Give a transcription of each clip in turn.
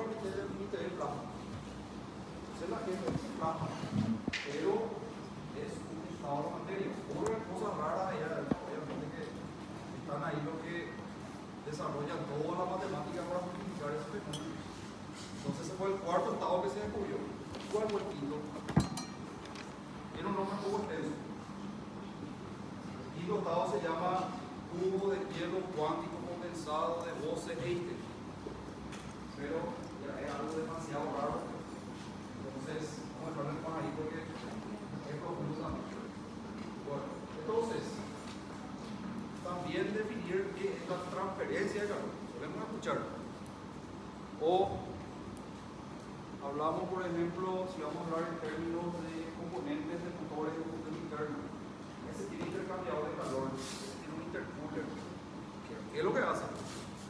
agua ni te dé plasma. Entonces la gente dice plasma, pero es un estado de materia. Ocurren cosas raras allá, obviamente que están ahí los que desarrollan toda la matemática para multiplicar ese fenómeno. Entonces ese fue el cuarto estado que se descubrió. ¿Cuál fue el quinto? Tiene un nombre un poco extenso. El quinto estado se llama tubo de hielo cuántico condensado de Bose-Einstein. Pero ya es algo demasiado raro. Entonces, vamos a dejarlo más ahí porque es profundo también. Bueno, entonces, también definir qué es la transferencia de calor. Solemos escuchar. O hablamos, por ejemplo, si vamos a hablar en términos de componentes de motores de combustión interna. Ese tiene intercambiador de calor, ese tiene un intercooler. ¿Qué es lo que hace?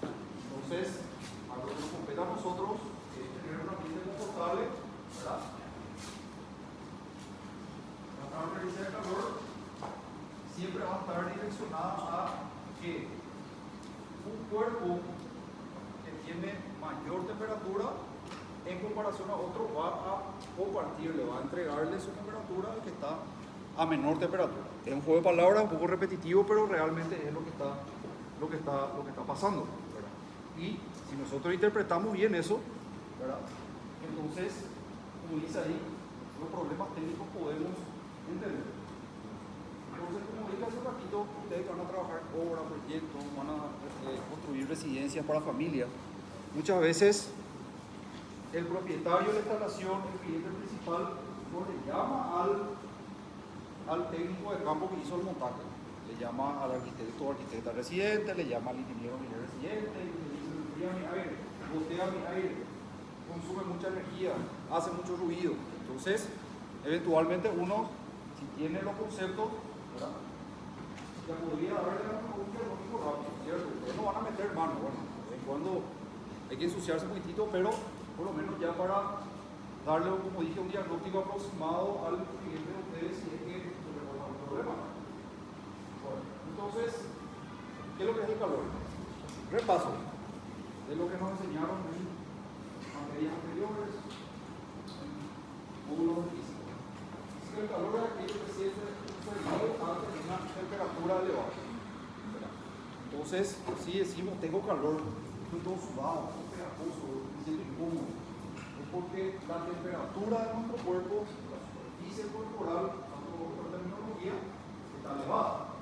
Entonces, a lo que nos compete a nosotros es tener un ambiente confortable, ¿verdad? La transferencia de calor siempre va a estar direccionada a que un cuerpo que tiene mayor temperatura en comparación a otro va a compartirle, va a entregarle su temperatura al que está a menor temperatura. Es un juego de palabras un poco repetitivo, pero realmente es lo que está pasando, ¿verdad? Y si nosotros interpretamos bien eso, ¿verdad? Entonces, como dice ahí, los problemas técnicos podemos entender. Entonces, como dije hace un ratito, ustedes van a trabajar en obras, proyectos, van a construir residencias para familias. Muchas veces el propietario de la instalación, el cliente principal, no le llama al técnico de campo que hizo el montaje. Le llama al arquitecto o arquitecta residente, le llama al ingeniero residente, y le dice, enfría mi aire, botea mi aire, consume mucha energía, hace mucho ruido. Entonces, eventualmente uno, si tiene los conceptos, ¿verdad?, ya podría darle un diagnóstico rápido, ¿cierto? Ustedes no van a meter mano, bueno, de vez en cuando hay que ensuciarse un poquitito, pero por lo menos ya para darle, como dije, un diagnóstico aproximado al cliente de ustedes si es que se reporta un problema. Bueno, entonces, ¿qué es lo que es el calor? Repaso de lo que nos enseñaron en materias anteriores, en módulos de física. Dice que el calor es aquello que siente un frío ante una temperatura elevada. Entonces, si decimos tengo calor, estoy todo sudado, estoy pegajoso, me siento incómodo, es porque la temperatura de nuestro cuerpo, la superficie corporal, usando otra terminología, está elevada.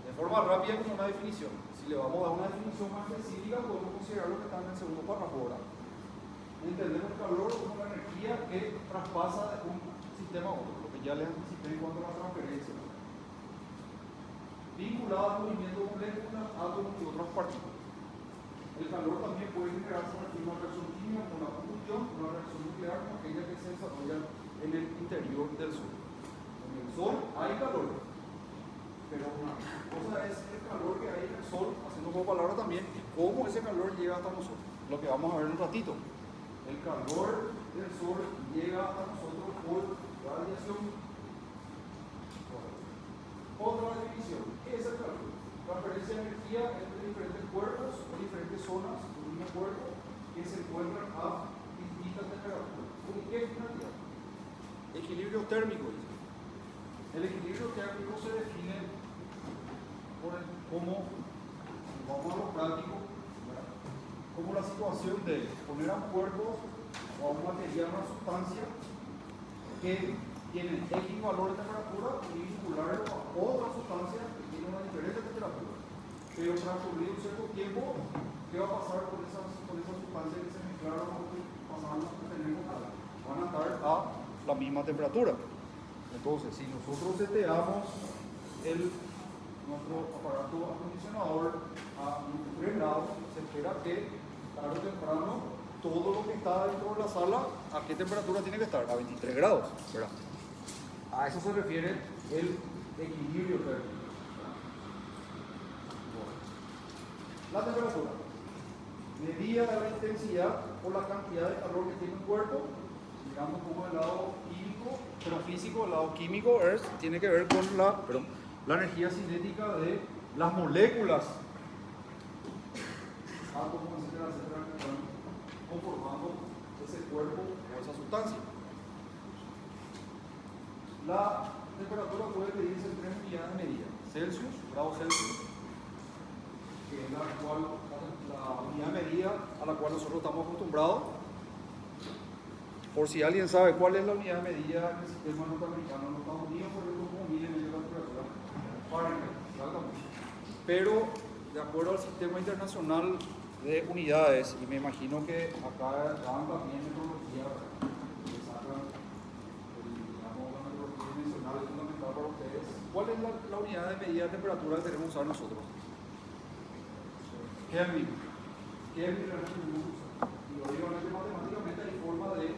De forma rápida, como una definición. Si le vamos a dar una definición más específica, podemos considerar lo que está en el segundo párrafo ahora. Entendemos el calor como la energía que traspasa de un sistema a otro, lo que ya les anticipé en cuanto a la transferencia, vinculada al movimiento de moléculas, átomos y otras partículas. El calor también puede generarse en una reacción química con la combustión, una reacción nuclear como aquella que se desarrolla en el interior del Sol. En el Sol hay calor, pero una cosa es el calor que hay en el Sol, haciendo como palabra también, y cómo ese calor llega hasta nosotros, lo que vamos a ver en un ratito. El calor del Sol llega hasta nosotros por radiación. Otra definición, ¿qué es el calor? Transferencia de energía entre diferentes cuerpos o diferentes zonas de un mismo cuerpo que se encuentran a distintas temperaturas. ¿Con qué finalidad? Equilibrio térmico. El equilibrio térmico se define como, vamos a lo práctico, ¿verdad?, como la situación de poner a un cuerpo o a un material, una sustancia que tiene X valor de temperatura y vincularlo a otra sustancia que tiene una diferente temperatura. Pero transcurrido un cierto tiempo, ¿qué va a pasar con esa sustancia que se mezclaron o que pasaron a tener contacto? Van a estar a la misma temperatura. Entonces, si nosotros seteamos nuestro aparato acondicionador a 23 grados, se espera que tarde o temprano todo lo que está dentro de la sala, ¿a qué temperatura tiene que estar? A 23 grados, ¿verdad? A eso se refiere el equilibrio térmico. La temperatura, medida de la intensidad por la cantidad de calor que tiene un cuerpo, digamos como el lado químico, pero físico, el lado químico tiene que ver con la energía cinética de las moléculas, átomos, etcétera, etcétera, que están conformando ese cuerpo o esa sustancia. La temperatura puede medirse en 3 unidades de medida: Celsius, grados Celsius, que es la unidad de medida a la cual nosotros estamos acostumbrados. Por si alguien sabe cuál es la unidad de medida en el sistema norteamericano, en los Estados Unidos, por ejemplo, como miden ellos la temperatura, Fahrenheit, exactamente. Pero de acuerdo al sistema internacional de unidades, y me imagino que acá dan también metodología que sacan, digamos, la metodología dimensional es fundamental para ustedes. ¿Cuál es la unidad de medida de temperatura que queremos usar nosotros? Kelvin. Kelvin es lo que queremos usar. Y obviamente matemáticamente hay forma de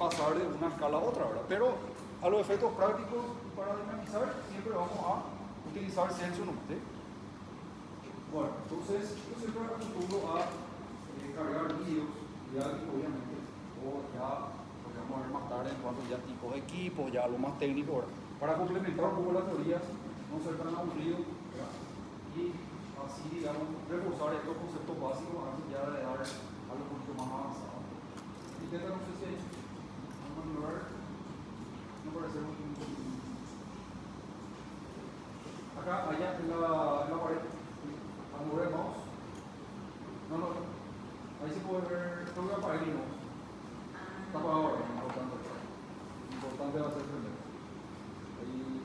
pasar de una escala a otra, ¿verdad? Pero a los efectos prácticos, para dinamizar, siempre vamos a utilizar Celsius nomás, ¿sí? Bueno, entonces yo siempre acostumbro a cargar vídeos didácticos, obviamente, o ya lo que vamos a ver más tarde en cuanto ya tipos de equipos, ya lo más técnico, ¿verdad? Para complementar un poco las teorías, no ser tan aburrido, ¿verdad? Y así, digamos, reforzar estos conceptos básicos antes ya de dar algo un poquito más avanzado. Intenta, no sé si hay un lugar, no parece muy... Acá, allá en la pared. Cuando vemos, no, ahí se puede ver, tengo que apagar el mouse. Está apagado ahora, importante va a ser prender. Ahí.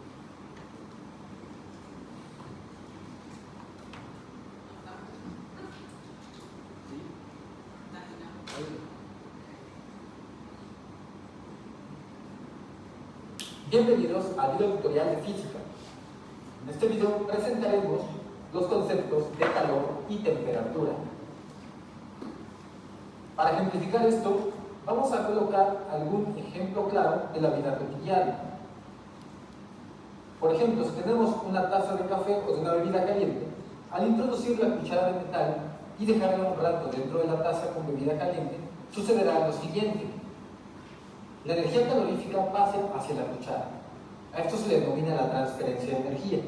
¿Sí? Ahí. Bienvenidos al video tutorial de física. En este video presentaremos los conceptos de calor y temperatura. Para ejemplificar esto, vamos a colocar algún ejemplo claro de la vida cotidiana. Por ejemplo, si tenemos una taza de café o de una bebida caliente, al introducir la cuchara de metal y dejarla un rato dentro de la taza con bebida caliente, sucederá lo siguiente. La energía calorífica pasa hacia la cuchara. A esto se le denomina la transferencia de energía.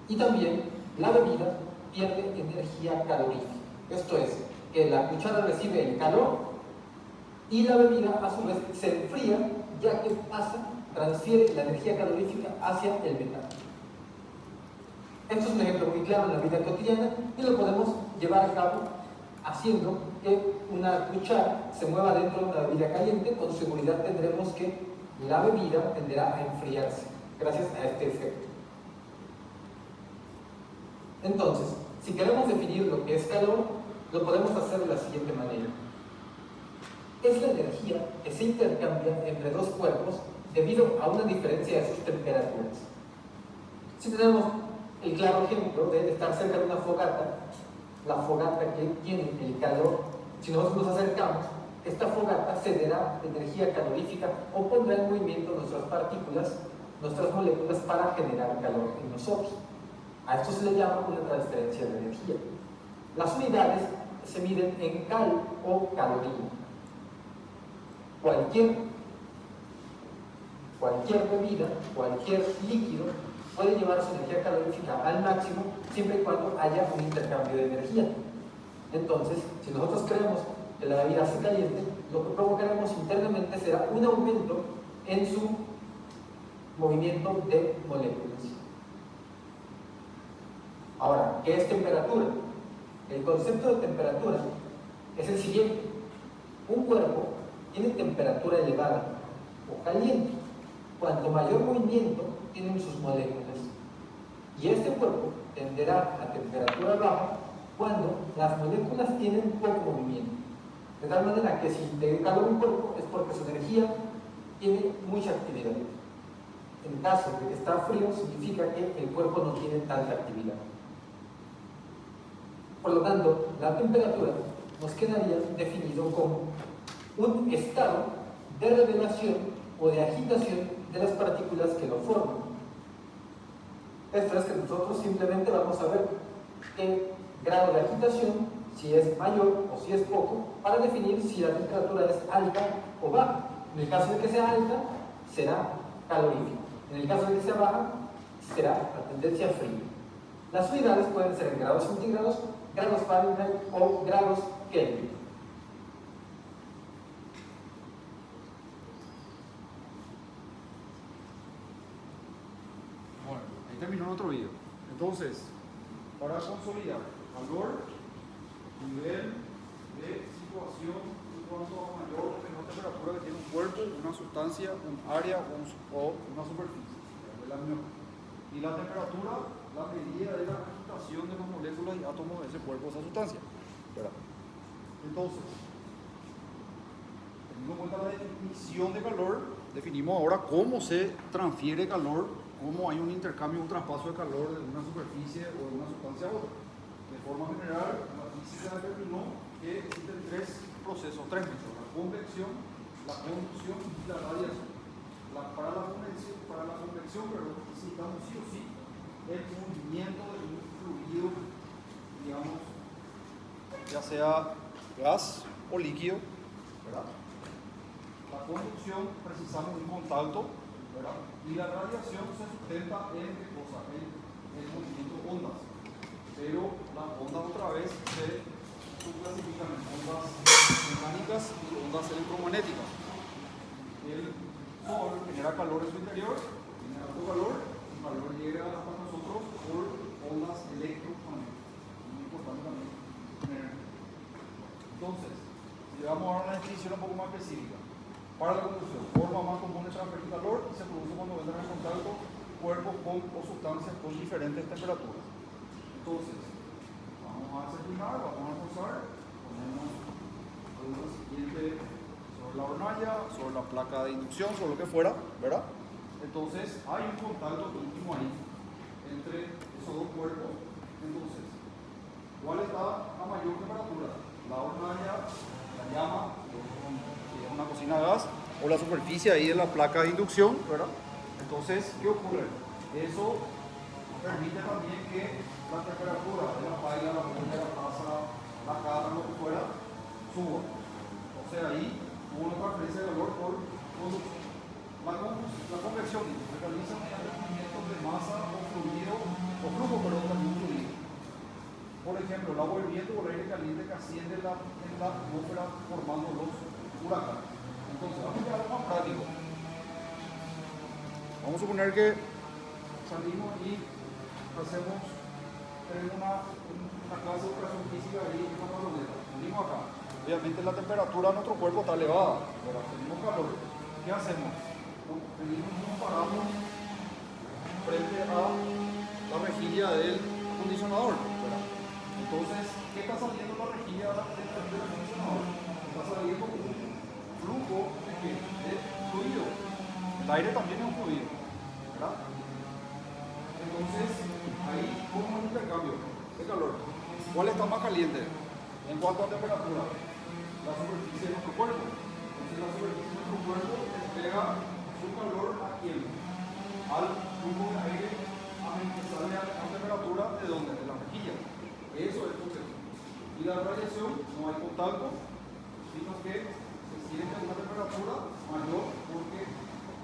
Y también la bebida pierde energía calorífica. Esto es, que la cuchara recibe el calor y la bebida a su vez se enfría, ya que transfiere la energía calorífica hacia el metal. Esto es un ejemplo muy claro en la vida cotidiana y lo podemos llevar a cabo haciendo que una cuchara se mueva dentro de una bebida caliente. Con seguridad tendremos que la bebida tenderá a enfriarse gracias a este efecto. Entonces, si queremos definir lo que es calor, lo podemos hacer de la siguiente manera. Es la energía que se intercambia entre dos cuerpos debido a una diferencia de sus temperaturas. Si tenemos el claro ejemplo de estar cerca de una fogata, la fogata que tiene el calor, si nosotros nos acercamos, esta fogata cederá energía calorífica o pondrá en movimiento nuestras partículas, nuestras moléculas para generar calor en nosotros. A esto se le llama una transferencia de energía. Las unidades se miden en cal o caloría. Cualquier bebida, cualquier líquido puede llevar su energía calorífica al máximo siempre y cuando haya un intercambio de energía. Entonces, si nosotros queremos que la bebida se caliente, lo que provocaremos internamente será un aumento en su movimiento de moléculas. Ahora, ¿qué es temperatura? El concepto de temperatura es el siguiente. Un cuerpo tiene temperatura elevada o caliente cuanto mayor movimiento tienen sus moléculas. Y este cuerpo tenderá a temperatura baja cuando las moléculas tienen poco movimiento. De tal manera que si integra calor un cuerpo es porque su energía tiene mucha actividad. En caso de que está frío, significa que el cuerpo no tiene tanta actividad. Por lo tanto, la temperatura nos quedaría definido como un estado de revelación o de agitación de las partículas que lo forman. Esto es que nosotros simplemente vamos a ver el grado de agitación, si es mayor o si es poco, para definir si la temperatura es alta o baja. En el caso de que sea alta, será calorífica. En el caso de que sea baja, será la tendencia fría. Las unidades pueden ser en grados centígrados, grados Fahrenheit o grados Kelvin. en otro video. Entonces, para consolidar calor, nivel de situación en cuanto a mayor o menor temperatura que tiene un cuerpo, una sustancia, un área o una superficie. Y la temperatura, la medida de la agitación de las moléculas y átomos de ese cuerpo o esa sustancia. ¿Verdad? Entonces, teniendo en cuenta la definición de calor, definimos ahora cómo se transfiere calor, cómo hay un intercambio, un traspaso de calor de una superficie o de una sustancia a otra. De forma general, la física determinó que existen tres procesos, tres métodos: la convección, la conducción y la radiación. Para la convección, pero necesitamos sí o sí el movimiento de un fluido, digamos, ya sea gas o líquido, ¿verdad? La conducción precisamos un contacto, ¿verdad? Y la radiación se sustenta en qué cosa, en el movimiento de ondas. Pero las ondas otra vez se subclasifican en ondas mecánicas y ondas electromagnéticas. El Sol genera calor en su interior, genera alto calor, el calor llega hasta nosotros por ondas electromagnéticas. Muy importante también tener. Entonces, si le vamos a dar una definición un poco más específica, para la conducción, forma más común de transferir calor y se produce cuando entran en contacto cuerpos o sustancias con diferentes temperaturas. Entonces, vamos a explicar, vamos a reforzar, ponemos la siguiente sobre la hornalla, sobre la placa de inducción, sobre lo que fuera, ¿verdad? Entonces, hay un contacto íntimo ahí entre esos dos cuerpos. Entonces, ¿cuál está a mayor temperatura? La hornalla, la llama, que es una cocina a gas, o la superficie ahí de la placa de inducción, ¿verdad? Entonces, ¿qué ocurre? Eso permite también que la temperatura de la paila, la olla, la taza, la carne, lo que fuera, suba. Entonces ahí hubo una transferencia de calor por conducción. La convección se realiza mediante movimientos de masa o fluido, o flujo, perdón, de un fluido. Por ejemplo, el agua hirviendo o el aire caliente que asciende en la atmósfera formando los huracanes. Entonces, vamos a ver algo más práctico. Vamos a suponer que salimos y tenemos una clase de operación física ahí en una paloneta. Venimos acá. Obviamente la temperatura de nuestro cuerpo está elevada, pero tenemos calor. ¿Qué hacemos? Venimos y nos paramos frente a la rejilla del acondicionador. Entonces, ¿qué está saliendo la rejilla del acondicionador? Está saliendo un flujo de fluido. El aire también es un fluido, ¿verdad? Entonces, ahí, ¿cómo es el intercambio de calor? ¿Cuál está más caliente en cuanto a temperatura? La superficie de nuestro cuerpo. Entonces, la superficie de nuestro cuerpo entrega su calor a quién? Al flujo de aire que sale a temperatura de dónde? De la rejilla. Eso es convección. Y la radiación, no hay contacto, sino que se siente a una temperatura mayor porque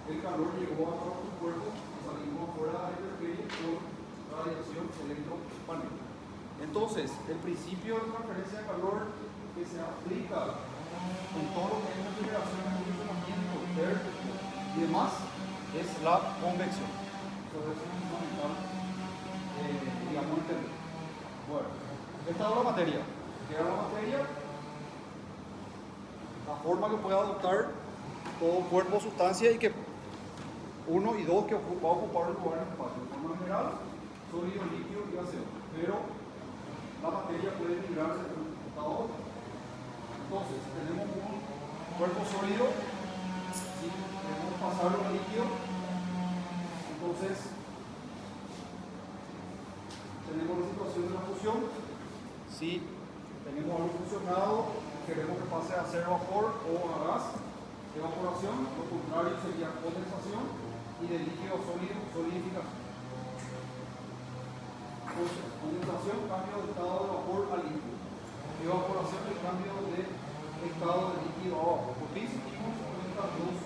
el calor llegó a nuestro cuerpo y salimos fuera de la intemperie por radiación electromagnética. Entonces, el principio de transferencia de calor que se aplica en todo lo que es refrigeración, acondicionamiento, térmico y demás es la convección. Entonces, eso es fundamental, digamos, entender. Bueno, esta es la materia. ¿Qué es la materia? La forma que puede adoptar todo cuerpo o sustancia y que uno y dos que va a ocupar el lugar en el espacio. De forma general, sólido, líquido y gaseoso. Pero la materia puede migrar de un estado a otro. Entonces, tenemos un cuerpo sólido y queremos pasarlo a líquido. Entonces, tenemos la situación de la fusión. Si tenemos algo fusionado, queremos que pase a ser vapor o a gas, evaporación, lo contrario sería condensación, y de líquido a sólido, solidificación. Entonces, condensación, cambio de estado de vapor a líquido. Evaporación, el cambio de estado de líquido a vapor. ¿Por qué insistimos con estas dos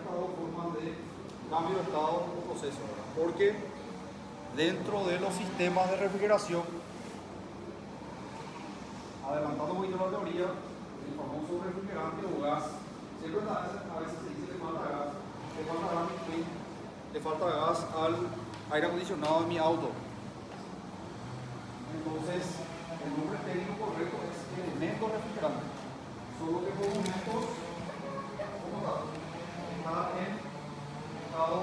formas de cambio de estado en un proceso? Porque dentro de los sistemas de refrigeración, adelantando un poquito la teoría, el famoso refrigerante o gas, siempre a veces se dice que falta gas, le falta gas al aire acondicionado de mi auto. Entonces, el nombre técnico correcto es elemento refrigerante. Solo que por momentos, ¿cómo está? Está en estado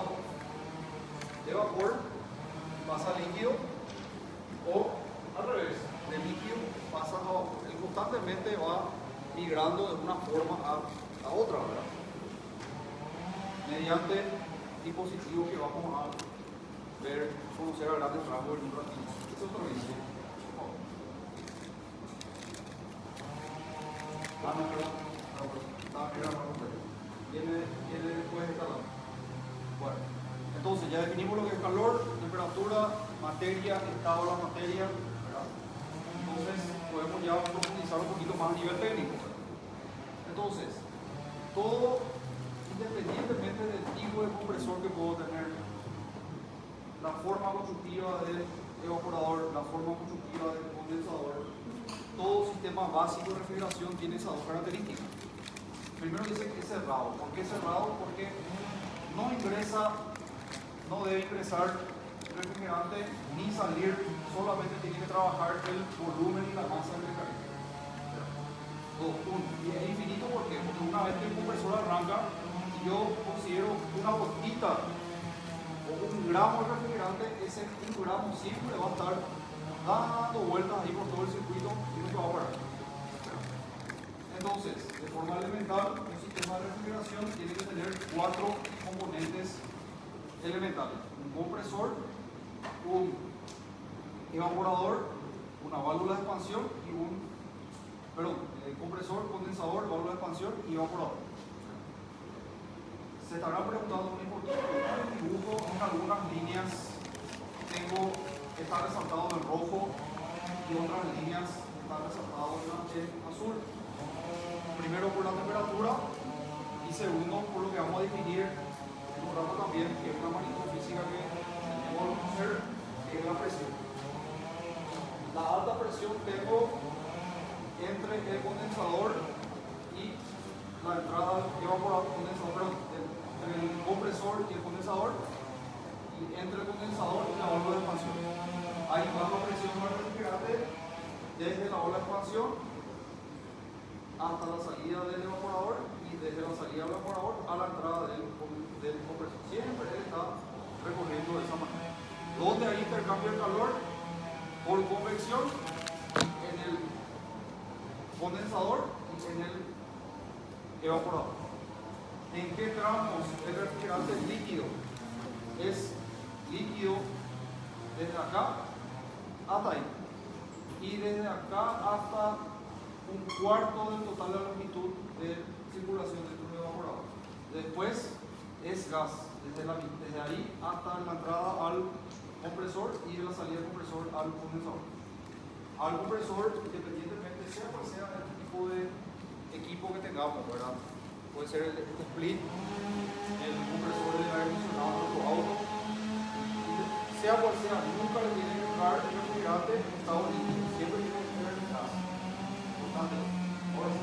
de vapor, pasa a líquido, o al revés, de líquido pasa a vapor. Él constantemente va migrando de una forma a otra, ¿verdad? Mediante dispositivos que vamos a ver, conocer a grandes rasgos en un ratito. Eso es otro vicio. Viene después de calor. Bueno, entonces ya definimos lo que es calor, temperatura, materia, estado de la materia, ¿verdad? Entonces podemos ya profundizar un poquito más a nivel técnico. Entonces, todo independientemente del tipo de compresor que puedo tener, la forma constructiva del evaporador, la forma constructiva del condensador, todo sistema básico de refrigeración tiene esas dos características. Primero dice que es cerrado. ¿Por qué cerrado? Porque no debe ingresar refrigerante ni salir, solamente tiene que trabajar el volumen y la masa del mecanismo. Y es infinito, ¿por qué? Porque una vez que el compresor arranca, si yo considero una gotita o 1 gramo de refrigerante, ese 1 gramo siempre va a estar dando vueltas ahí por todo el circuito y no se va a parar. Entonces, de forma elemental, un sistema de refrigeración tiene que tener 4 componentes elementales: un compresor, un evaporador, una válvula de expansión y compresor, condensador, válvula de expansión y evaporador. Se estarán preguntando muy importante, en el dibujo en algunas líneas está resaltado en rojo y otras líneas están resaltadas en azul. Primero por la temperatura y segundo por lo que vamos a definir en un rato también, que es una magnitud física que tenemos que conocer, que es la presión. La alta presión tengo entre el condensador y la entrada del evaporador, entre el compresor y el condensador, y entre el condensador y la válvula de expansión. Hay baja presión del refrigerante desde la válvula de expansión hasta la salida del evaporador y desde la salida del evaporador a la entrada del compresor. Siempre él está recorriendo de esa manera. ¿Dónde hay intercambio de calor? Por convección en el condensador y en el evaporador. ¿En qué tramos el refrigerante es líquido? Es líquido desde acá hasta ahí. Y desde acá hasta 1/4 del total de la longitud de circulación dentro del evaporador. Después es gas, desde ahí hasta la entrada al compresor y de la salida del compresor al condensador. Al compresor, independientemente sea cual sea el tipo de equipo que tengamos, ¿verdad? Puede ser el split, el compresor de aire acondicionado de nuestro auto, sea cual sea, nunca le tiene que entrar el refrigerante en estado líquido, siempre tiene que tener el gas. Importante. Ahora sí.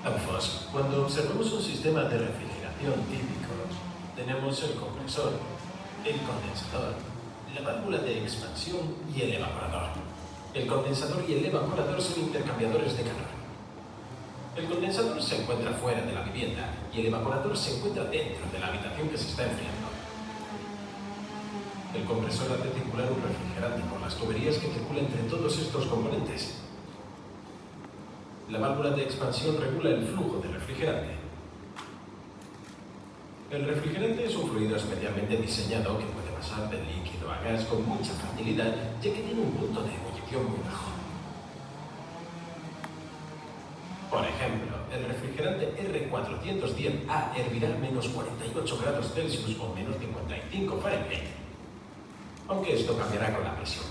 Ambos, cuando observamos un sistema de refrigeración típico, tenemos el compresor, el condensador, la válvula de expansión y el evaporador. El condensador y el evaporador son intercambiadores de calor. El condensador se encuentra fuera de la vivienda y el evaporador se encuentra dentro de la habitación que se está enfriando. El compresor hace circular un refrigerante por las tuberías que circulan entre todos estos componentes. La válvula de expansión regula el flujo de refrigerante. El refrigerante es un fluido especialmente diseñado que puede pasar de líquido a gas con mucha facilidad, ya que tiene un punto de ebullición muy bajo. Por ejemplo, el refrigerante R410A hervirá a menos 48 grados Celsius o menos 55 Fahrenheit, aunque esto cambiará con la presión.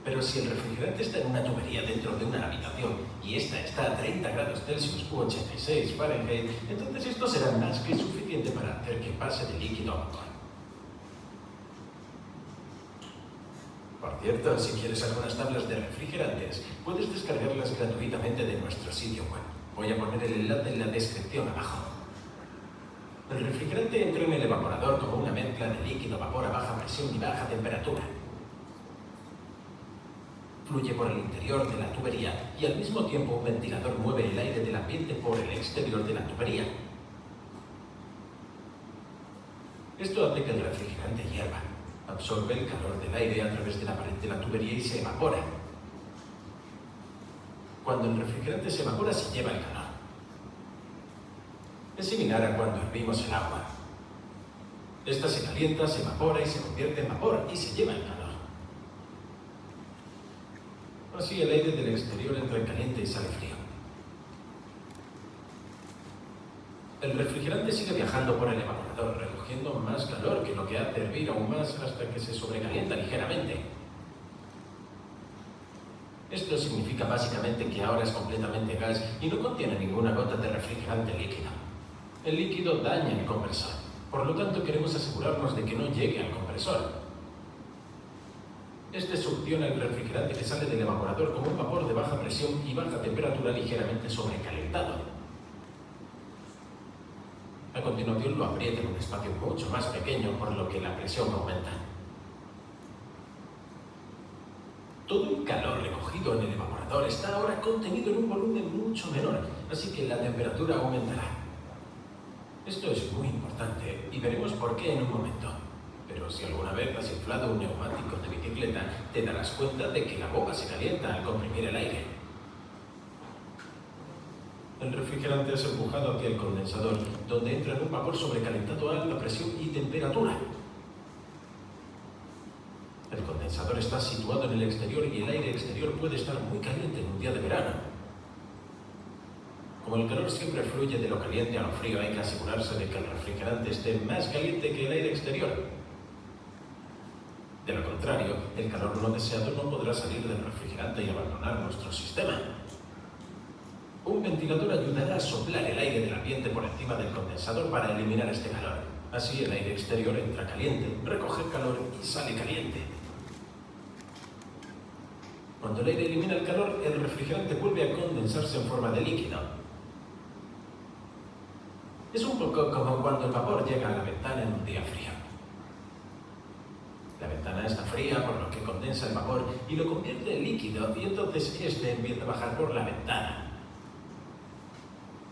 Pero si el refrigerante está en una tubería dentro de una habitación y esta está a 30 grados Celsius u 86 Fahrenheit, entonces esto será más que suficiente para hacer que pase de líquido a vapor. Por cierto, si quieres algunas tablas de refrigerantes, puedes descargarlas gratuitamente de nuestro sitio web. Voy a poner el enlace en la descripción abajo. El refrigerante entró en el evaporador como una mezcla de líquido-vapor a baja presión y baja temperatura. Fluye por el interior de la tubería y al mismo tiempo un ventilador mueve el aire del ambiente por el exterior de la tubería. Esto hace que el refrigerante hierva, absorbe el calor del aire a través de la pared de la tubería y se evapora. Cuando el refrigerante se evapora, se lleva el calor. Es similar a cuando hervimos el agua. Esta se calienta, se evapora y se convierte en vapor y se lleva el calor. Así el aire del exterior entra en caliente y sale frío. El refrigerante sigue viajando por el evaporador, recogiendo más calor, que lo que hace hervir aún más hasta que se sobrecalienta ligeramente. Esto significa básicamente que ahora es completamente gas y no contiene ninguna gota de refrigerante líquido. El líquido daña el compresor, por lo tanto queremos asegurarnos de que no llegue al compresor. Este succiona el refrigerante que sale del evaporador como un vapor de baja presión y baja temperatura ligeramente sobrecalentado. A continuación lo aprieta en un espacio mucho más pequeño, por lo que la presión aumenta. Todo el calor recogido en el evaporador está ahora contenido en un volumen mucho menor, así que la temperatura aumentará. Esto es muy importante y veremos por qué en un momento. Pero si alguna vez has inflado un neumático de bicicleta, te darás cuenta de que la boca se calienta al comprimir el aire. El refrigerante es empujado hacia el condensador, donde entra en un vapor sobrecalentado a alta presión y temperatura. El condensador está situado en el exterior y el aire exterior puede estar muy caliente en un día de verano. Como el calor siempre fluye de lo caliente a lo frío, hay que asegurarse de que el refrigerante esté más caliente que el aire exterior. De lo contrario, el calor no deseado no podrá salir del refrigerante y abandonar nuestro sistema. Un ventilador ayudará a soplar el aire del ambiente por encima del condensador para eliminar este calor. Así el aire exterior entra caliente, recoge calor y sale caliente. Cuando el aire elimina el calor, el refrigerante vuelve a condensarse en forma de líquido. Es un poco como cuando el vapor llega a la ventana en un día frío. La ventana está fría, por lo que condensa el vapor y lo convierte en líquido, y entonces este empieza a bajar por la ventana.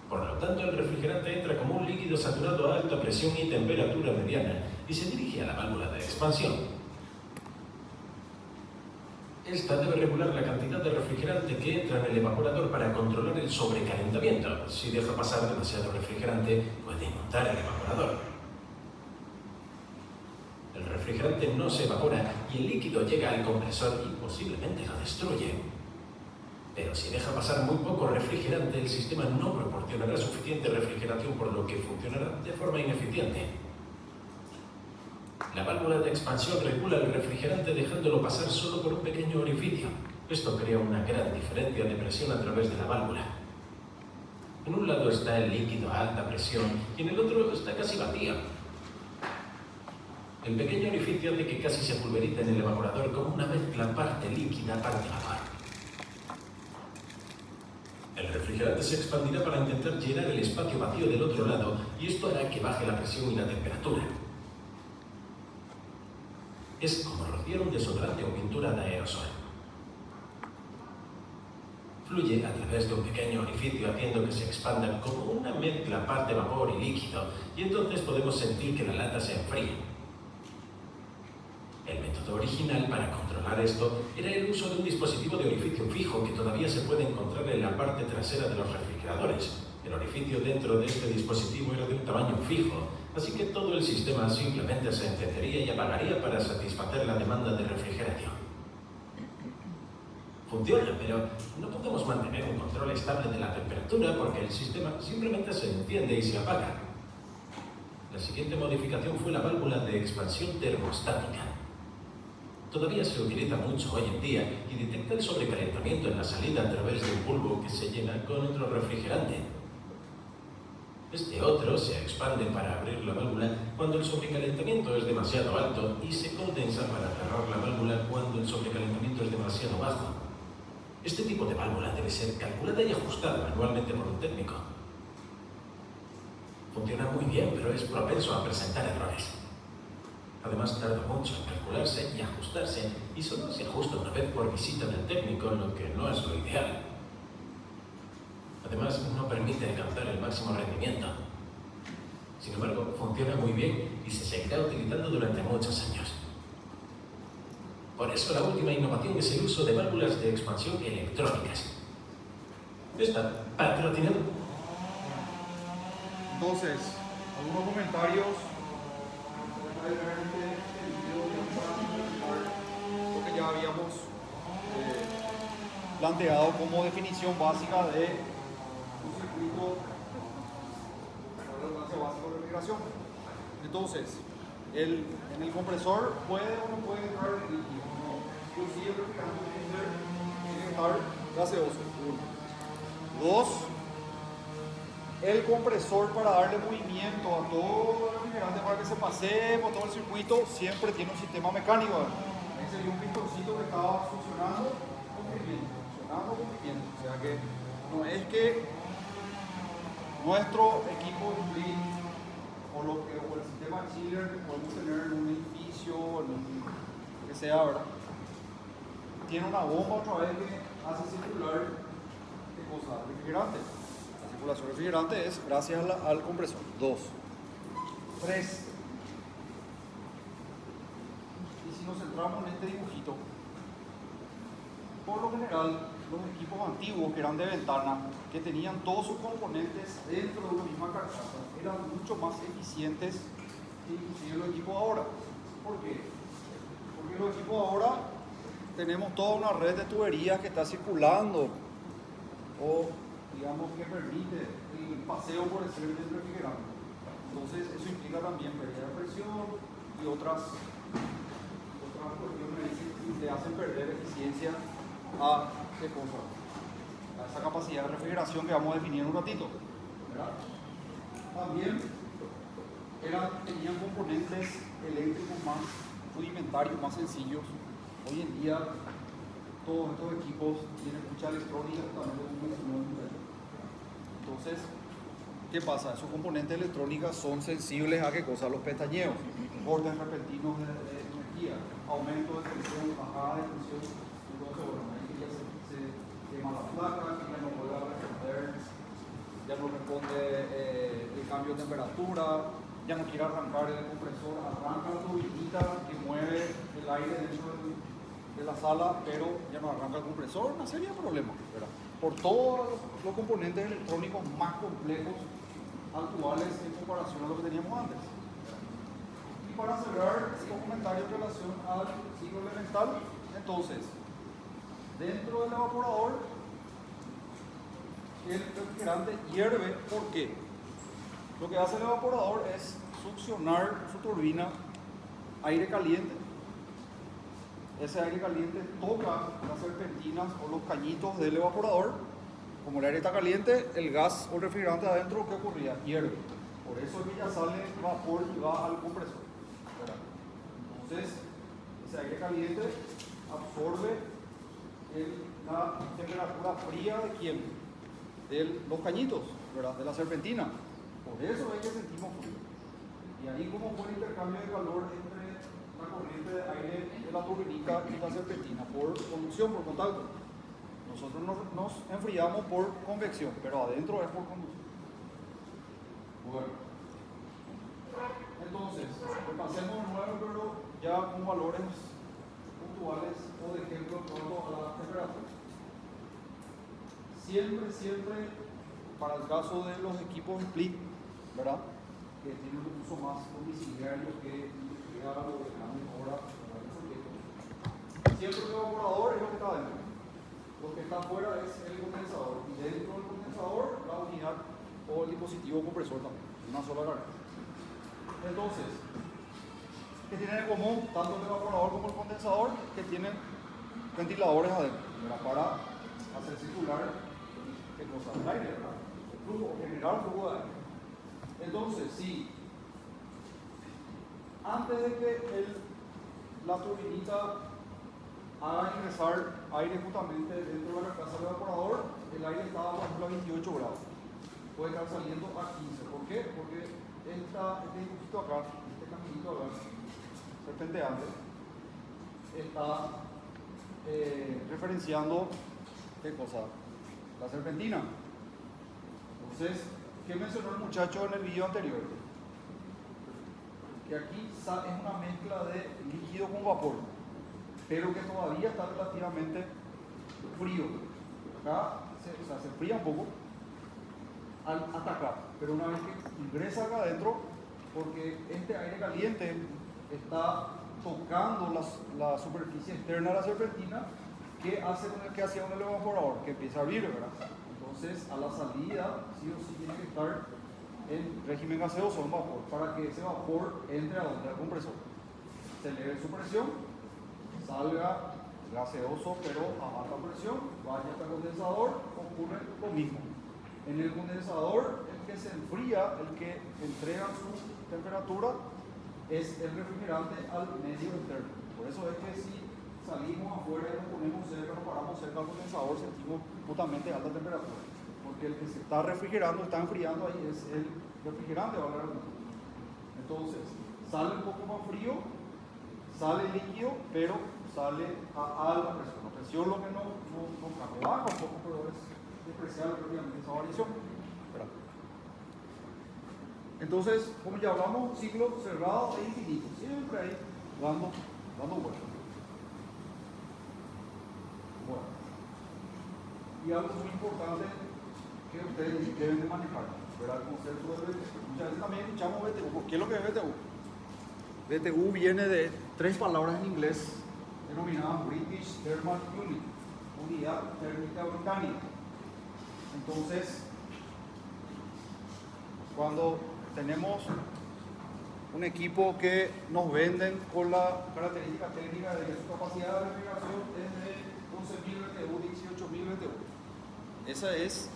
Por lo tanto, el refrigerante entra como un líquido saturado a alta presión y temperatura mediana y se dirige a la válvula de expansión. Esta debe regular la cantidad de refrigerante que entra en el evaporador para controlar el sobrecalentamiento. Si deja pasar demasiado refrigerante, puede inundar el evaporador. El refrigerante no se evapora y el líquido llega al compresor y posiblemente lo destruye. Pero si deja pasar muy poco refrigerante, el sistema no proporcionará suficiente refrigeración, por lo que funcionará de forma ineficiente. La válvula de expansión regula el refrigerante dejándolo pasar solo por un pequeño orificio. Esto crea una gran diferencia de presión a través de la válvula. En un lado está el líquido a alta presión y en el otro está casi vacío. El pequeño orificio hace que casi se pulverice en el evaporador como una mezcla parte líquida, parte vapor. El refrigerante se expandirá para intentar llenar el espacio vacío del otro lado y esto hará que baje la presión y la temperatura. Es como rociar un desodorante o pintura de aerosol. Fluye a través de un pequeño orificio haciendo que se expanda como una mezcla parte vapor y líquido y entonces podemos sentir que la lata se enfría. El método original para controlar esto era el uso de un dispositivo de orificio fijo que todavía se puede encontrar en la parte trasera de los refrigeradores. El orificio dentro de este dispositivo era de un tamaño fijo, así que todo el sistema simplemente se encendería y apagaría para satisfacer la demanda de refrigeración. Funciona, pero no podemos mantener un control estable de la temperatura porque el sistema simplemente se enciende y se apaga. La siguiente modificación fue la válvula de expansión termostática. Todavía se utiliza mucho hoy en día y detecta el sobrecalentamiento en la salida a través de un bulbo que se llena con otro refrigerante. Este otro se expande para abrir la válvula cuando el sobrecalentamiento es demasiado alto y se condensa para cerrar la válvula cuando el sobrecalentamiento es demasiado bajo. Este tipo de válvula debe ser calculada y ajustada manualmente por un técnico. Funciona muy bien, pero es propenso a presentar errores. Además, tarda mucho en calcularse y ajustarse, y solo se ajusta una vez por visita del técnico, lo que no es lo ideal. Además, no permite alcanzar el máximo rendimiento. Sin embargo, funciona muy bien y se seguirá utilizando durante muchos años. Por eso, la última innovación es el uso de válvulas de expansión electrónicas. Está patrocinado. Entonces, algunos comentarios. Lo que ya habíamos planteado como definición básica de un circuito de redundancia básico de refrigeración. Entonces, en el compresor puede o no puede entrar el líquido. Inclusive el refrigerante tiene que estar gaseoso. 1. 2. El compresor, para darle movimiento a todo el refrigerante para que se pase por todo el circuito, siempre tiene un sistema mecánico. Ahí sería un pistoncito que estaba funcionando, comprimiendo. O sea que no es que nuestro equipo de split o el sistema chiller que podemos tener en un edificio, en un, lo que sea, ¿verdad? Tiene una bomba otra vez que hace circular, ¿qué cosa? Refrigerante. La circulación refrigerante es gracias al compresor. 2. 3. Y si nos centramos en este dibujito, por lo general, los equipos antiguos que eran de ventana, que tenían todos sus componentes dentro de una misma carcasa, eran mucho más eficientes que inclusive los equipos ahora. ¿Por qué? Porque los equipos ahora tenemos toda una red de tuberías que está circulando o digamos que permite el paseo por el ser del refrigerante. Entonces eso implica también pérdida de presión y otras cuestiones que le hacen perder eficiencia a ¿qué cosa? A esa capacidad de refrigeración que vamos a definir en un ratito, ¿verdad? También tenían componentes eléctricos más rudimentarios, más sencillos. Hoy en día todos estos equipos tienen mucha electrónica también. Entonces, ¿qué pasa? Esos componentes electrónicos son sensibles a ¿qué cosa? A los pestañeos, cortes repentinos de energía, aumento de tensión, bajada de tensión. Entonces, bueno, ahí ya se quema la placa, ya no vuelve a responder, ya no responde el cambio de temperatura, ya no quiere arrancar el compresor, arranca la turbinita que mueve el aire dentro de la sala, pero ya no arranca el compresor, una serie de problemas, ¿verdad? Por todos los componentes electrónicos más complejos actuales en comparación a lo que teníamos antes. Y para cerrar este comentario en relación al ciclo elemental, entonces, dentro del evaporador, el refrigerante hierve. ¿Por qué? Lo que hace el evaporador es succionar su turbina aire caliente. Ese aire caliente toca las serpentinas o los cañitos del evaporador. Como el aire está caliente, el gas o el refrigerante adentro, ¿qué ocurría? Hierve. Por eso es que ya sale vapor y va al compresor. Entonces, ese aire caliente absorbe la temperatura fría de quién? De los cañitos, ¿verdad? De la serpentina. Por eso es que sentimos frío. Y ahí como fue el intercambio de calor entre la corriente de aire de la turbinita y la serpentina, por conducción, por contacto. Nosotros nos enfriamos por convección, pero adentro es por conducción. Bueno. Entonces, repasemos de nuevo, pero ya con valores puntuales o de ejemplo en cuanto a la temperatura. Siempre, para el caso de los equipos split, ¿verdad? Que tienen un uso más domiciliario que industrial o de gran mejora, siempre el evaporador es lo que está dentro. Lo que está afuera es el condensador. Y dentro del condensador, la unidad o el dispositivo compresor también. Una sola carga. Entonces, ¿qué tienen en común tanto el evaporador como el condensador? Que tienen ventiladores adentro, ¿verdad? Para hacer circular ¿qué cosa? El aire, ¿verdad? El flujo, generar flujo de aire. Entonces, si antes de que la turbinita haga ingresar aire justamente dentro de la carcasa del evaporador, el aire estaba por ejemplo a 28 grados. puede estar saliendo a 15. ¿Por qué? Porque este dibujito acá, este caminito acá, serpenteante, está referenciando ¿qué cosa? La serpentina. Entonces, ¿qué mencionó el muchacho en el video anterior? Que aquí es una mezcla de líquido con vapor, pero que todavía está relativamente frío. Acá se enfría un poco hasta acá, pero una vez que ingresa acá adentro, porque este aire caliente está tocando la superficie externa de la serpentina, que hacía un evaporador, que empieza a abrir, ¿verdad? Entonces, a la salida, sí o sí tiene que estar en régimen gaseoso, en vapor, para que ese vapor entre a donde al compresor. Se eleve su presión, salga gaseoso pero a alta presión, vaya hasta el condensador, ocurre lo mismo. En el condensador, el que se enfría, el que entrega su temperatura, es el refrigerante al medio interno. Por eso es que si salimos afuera y nos ponemos cerca, nos paramos cerca del condensador, sentimos justamente alta temperatura. Porque el que se está refrigerando, está enfriando ahí, es el refrigerante, ¿vale? Entonces, sale un poco más frío, sale líquido, pero sale a alta presión. La presión lo que no cambia, baja un poco, pero es despreciable prácticamente esa variación. ¿Verdad? Entonces, como ya hablamos, ciclo cerrado e infinito, siempre ahí dando vueltas. Bueno, y algo muy importante que ustedes deben de manejar, ¿verdad? El concepto de BTU. Muchas veces también escuchamos BTU. ¿Qué es lo que es BTU? BTU viene de tres palabras en inglés denominadas British Thermal Unit, unidad térmica británica. Entonces, cuando tenemos un equipo que nos venden con la característica técnica de que su capacidad de refrigeración es de 11.000 BTU, 18.000 BTU. Esa es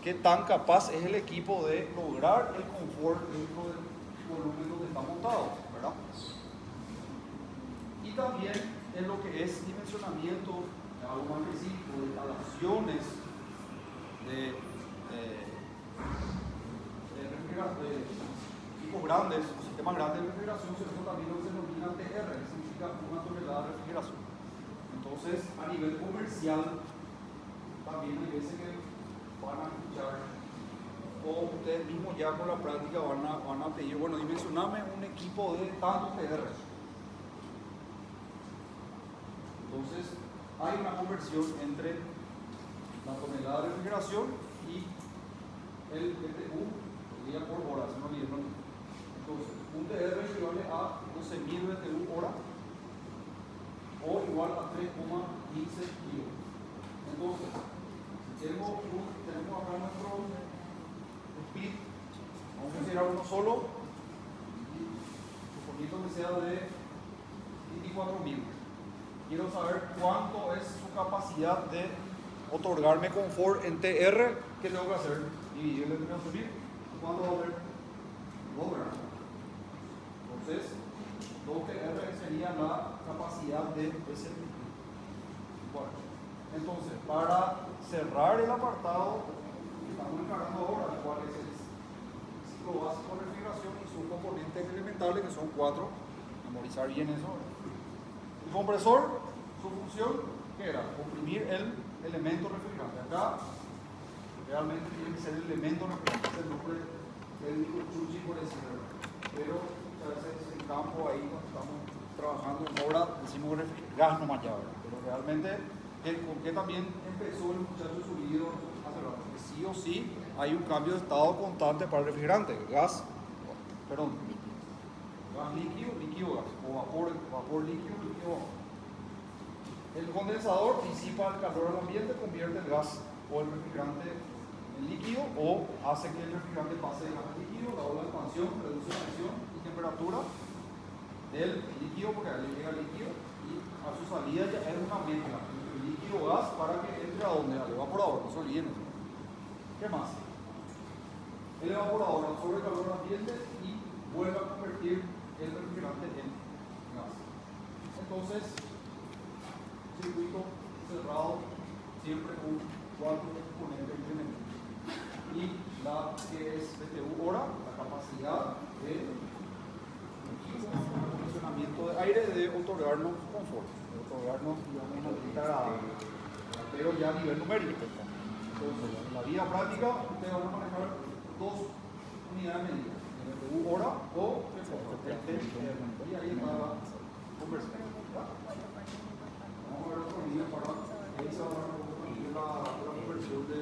qué tan capaz es el equipo de lograr el confort dentro del volumen donde está montado, ¿verdad? Y también en lo que es dimensionamiento, algo más específico, de instalaciones de equipos grandes, sistemas grandes de refrigeración, se usa también lo que se denomina TR, que significa una tonelada de refrigeración. Entonces, a nivel comercial, también hay veces que van a escuchar, o ustedes mismos ya con la práctica van a pedir, bueno, dimensioname un equipo de tantos TR. Entonces, hay una conversión entre la tonelada de refrigeración y el BTU, el día por hora, se me olvidó. Entonces, un TR equivale a 12.000 BTU hora o igual a 3,15 kilos. Entonces, tenemos acá nuestro speed, vamos a considerar uno solo, suponiendo que sea de 24.000. Quiero saber cuánto es su capacidad de otorgarme confort en TR. ¿Qué tengo que hacer? Dividirle entre 8.000. ¿Cuánto va a haber? 2, ¿verdad? Entonces, 2 TR sería la capacidad de ese. Bueno, entonces, para cerrar el apartado que estamos encarando ahora, cuál es el ciclo básico de refrigeración y sus componentes elementales, que son 4, memorizar bien eso. El compresor, su función, ¿qué era? Comprimir el elemento refrigerante. Acá realmente tiene que ser el elemento refrigerante, es el nombre técnico chuchi por decirlo. Pero muchas veces en campo ahí cuando estamos trabajando en obra decimos gas nomás ya, ¿verdad? Pero realmente, ¿por qué también empezó el muchacho su video hace rato? Porque sí o sí hay un cambio de estado constante para el refrigerante. Gas líquido, líquido gas, o vapor líquido, líquido vapor. El condensador disipa el calor al ambiente, convierte el gas o el refrigerante en líquido, o hace que el refrigerante pase de gas a líquido, la ola de expansión reduce la presión y temperatura del líquido, porque ahí llega el líquido, y a su salida ya es una mezcla entre líquido gas para que entre a donde, al evaporador, no se olviden eso. ¿Qué más? El evaporador absorbe el calor al ambiente y vuelve a convertir el refrigerante en gas. Entonces, circuito cerrado, siempre con 4 componentes incrementales. y la que es BTU hora, la capacidad de funcionamiento de aire de otorgarnos confort, de otorgarnos, digamos, una medida agradable, pero ya a nivel numérico. Entonces, en la vida práctica, ustedes van a manejar dos unidades de medida, BTU hora o confort. Y ahí está la conversión. Vamos a ver otro video para ahí se va a ver la conversión de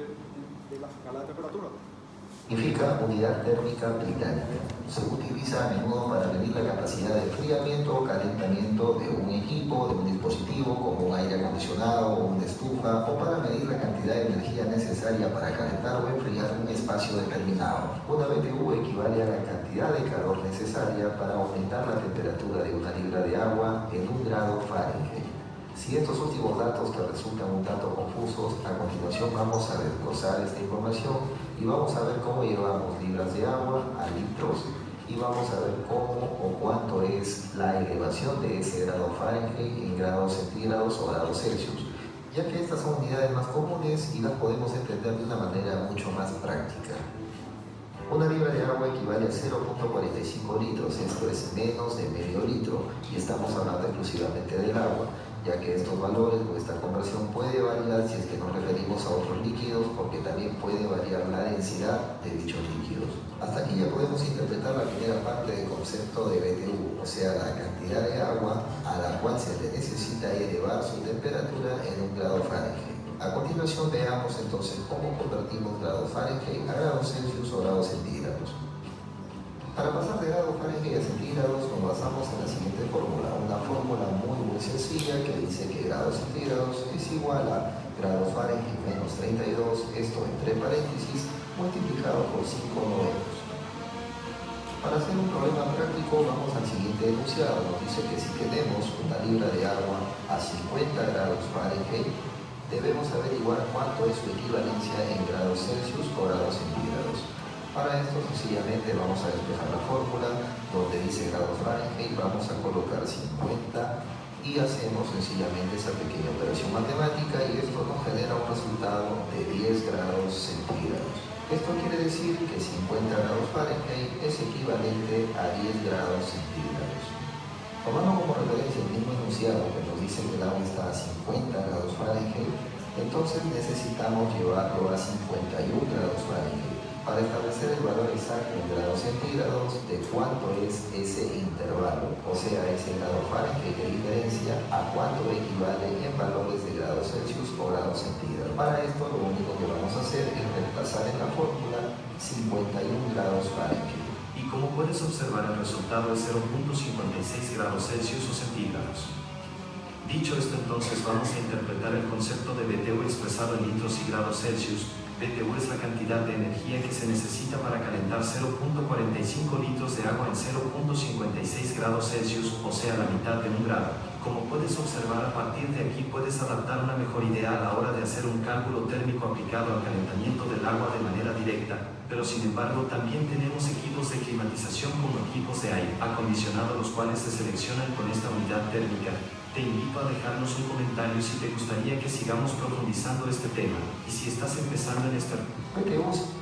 la escala de temperatura. Significa unidad térmica británica. Se utiliza a menudo para medir la capacidad de enfriamiento o calentamiento de un equipo, de un dispositivo como un aire acondicionado o una estufa, o para medir la cantidad de energía necesaria para calentar o enfriar un espacio determinado. Una BTU equivale a la cantidad de calor necesaria para aumentar la temperatura de una libra de agua en 1 grado Fahrenheit. Si estos últimos datos te resultan un tanto confusos, a continuación vamos a desglosar esta información y vamos a ver cómo llevamos libras de agua a litros y vamos a ver cómo o cuánto es la elevación de ese grado Fahrenheit en grados centígrados o grados Celsius, ya que estas son unidades más comunes y las podemos entender de una manera mucho más práctica. Una libra de agua equivale a 0.45 litros, esto es menos de medio litro, y estamos hablando exclusivamente del agua, ya que estos valores o esta conversión puede variar si es que nos referimos a otros líquidos, porque también puede variar la densidad de dichos líquidos. Hasta aquí ya podemos interpretar la primera parte del concepto de BTU, o sea, la cantidad de agua a la cual se le necesita elevar su temperatura en 1 grado Fahrenheit. A continuación veamos entonces cómo convertimos grados Fahrenheit a grados Celsius o grados centígrados. Para pasar de grados Fahrenheit a centígrados nos basamos en la siguiente fórmula, una fórmula muy sencilla que dice que grados centígrados es igual a grados Fahrenheit menos 32, esto entre paréntesis, multiplicado por 5 novenos. Para hacer un problema práctico vamos al siguiente enunciado, nos dice que si tenemos una libra de agua a 50 grados Fahrenheit, debemos averiguar cuánto es su equivalencia en grados Celsius o grados centígrados. Para esto sencillamente vamos a despejar la fórmula donde dice grados Fahrenheit, vamos a colocar 50 y hacemos sencillamente esa pequeña operación matemática y esto nos genera un resultado de 10 grados centígrados. Esto quiere decir que 50 grados Fahrenheit es equivalente a 10 grados centígrados. Tomando como referencia el mismo enunciado que nos dice que el agua está a 50 grados Fahrenheit, entonces necesitamos llevarlo a 51 grados Fahrenheit para establecer el valor exacto en grados centígrados de cuánto es ese intervalo, o sea, ese grado Fahrenheit de diferencia a cuánto equivale en valores de grados Celsius o grados centígrados. Para esto lo único que vamos a hacer es reemplazar en la fórmula 51 grados Fahrenheit. Y como puedes observar, el resultado es 0.56 grados Celsius o centígrados. Dicho esto, entonces vamos a interpretar el concepto de BTU expresado en litros y grados Celsius. BTU es la cantidad de energía que se necesita para calentar 0.45 litros de agua en 0.56 grados Celsius, o sea, la mitad de 1 grado. Como puedes observar, a partir de aquí puedes adaptar una mejor idea a la hora de hacer un cálculo térmico aplicado al calentamiento del agua de manera directa, pero sin embargo también tenemos equipos de climatización como equipos de aire acondicionado, los cuales se seleccionan con esta unidad térmica. Te invito a dejarnos un comentario si te gustaría que sigamos profundizando este tema y si estás empezando en este... BTUs.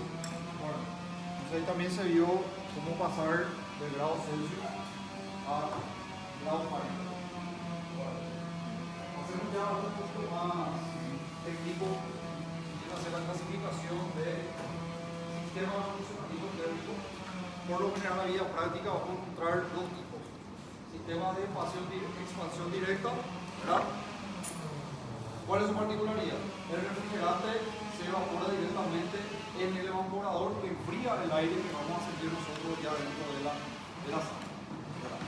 Bueno, entonces ahí también se vio cómo pasar de grados Celsius a grados Fahrenheit. Hacemos ya un poquito más técnico y hacer la clasificación de sistemas de funcionamiento térmico. Por lo general, en la vida práctica vamos a encontrar dos tipos. Sistema de expansión directa, ¿verdad? ¿Cuál es su particularidad? El refrigerante se evapora directamente en el evaporador que enfría el aire que vamos a sentir nosotros ya dentro de la sala, ¿verdad?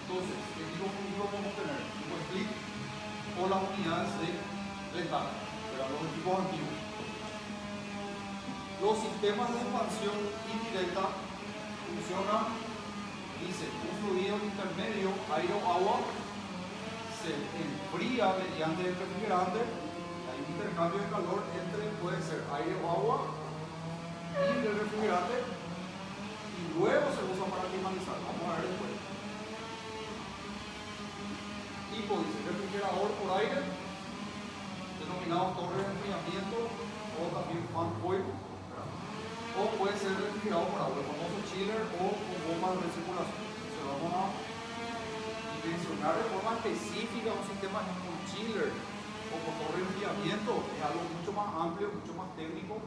Entonces, ¿qué tipo vamos a tener? Tipo split o las unidades de ventana, ¿verdad? Los equipos antiguos. Los sistemas de expansión indirecta funcionan. Dice, un fluido intermedio, aire o agua, se enfría mediante el refrigerante. Hay un intercambio de calor entre, puede ser aire o agua y el refrigerante, y luego se usa para climatizar. Vamos a ver después. Tipo, dice, refrigerador por aire, denominado torre de enfriamiento o también fan coil. o puede ser refrigerado por agua, el famoso chiller o con bombas de recirculación. Entonces vamos a dimensionar de forma específica un sistema con chiller o motor de enfriamiento, es algo mucho más amplio, mucho más técnico,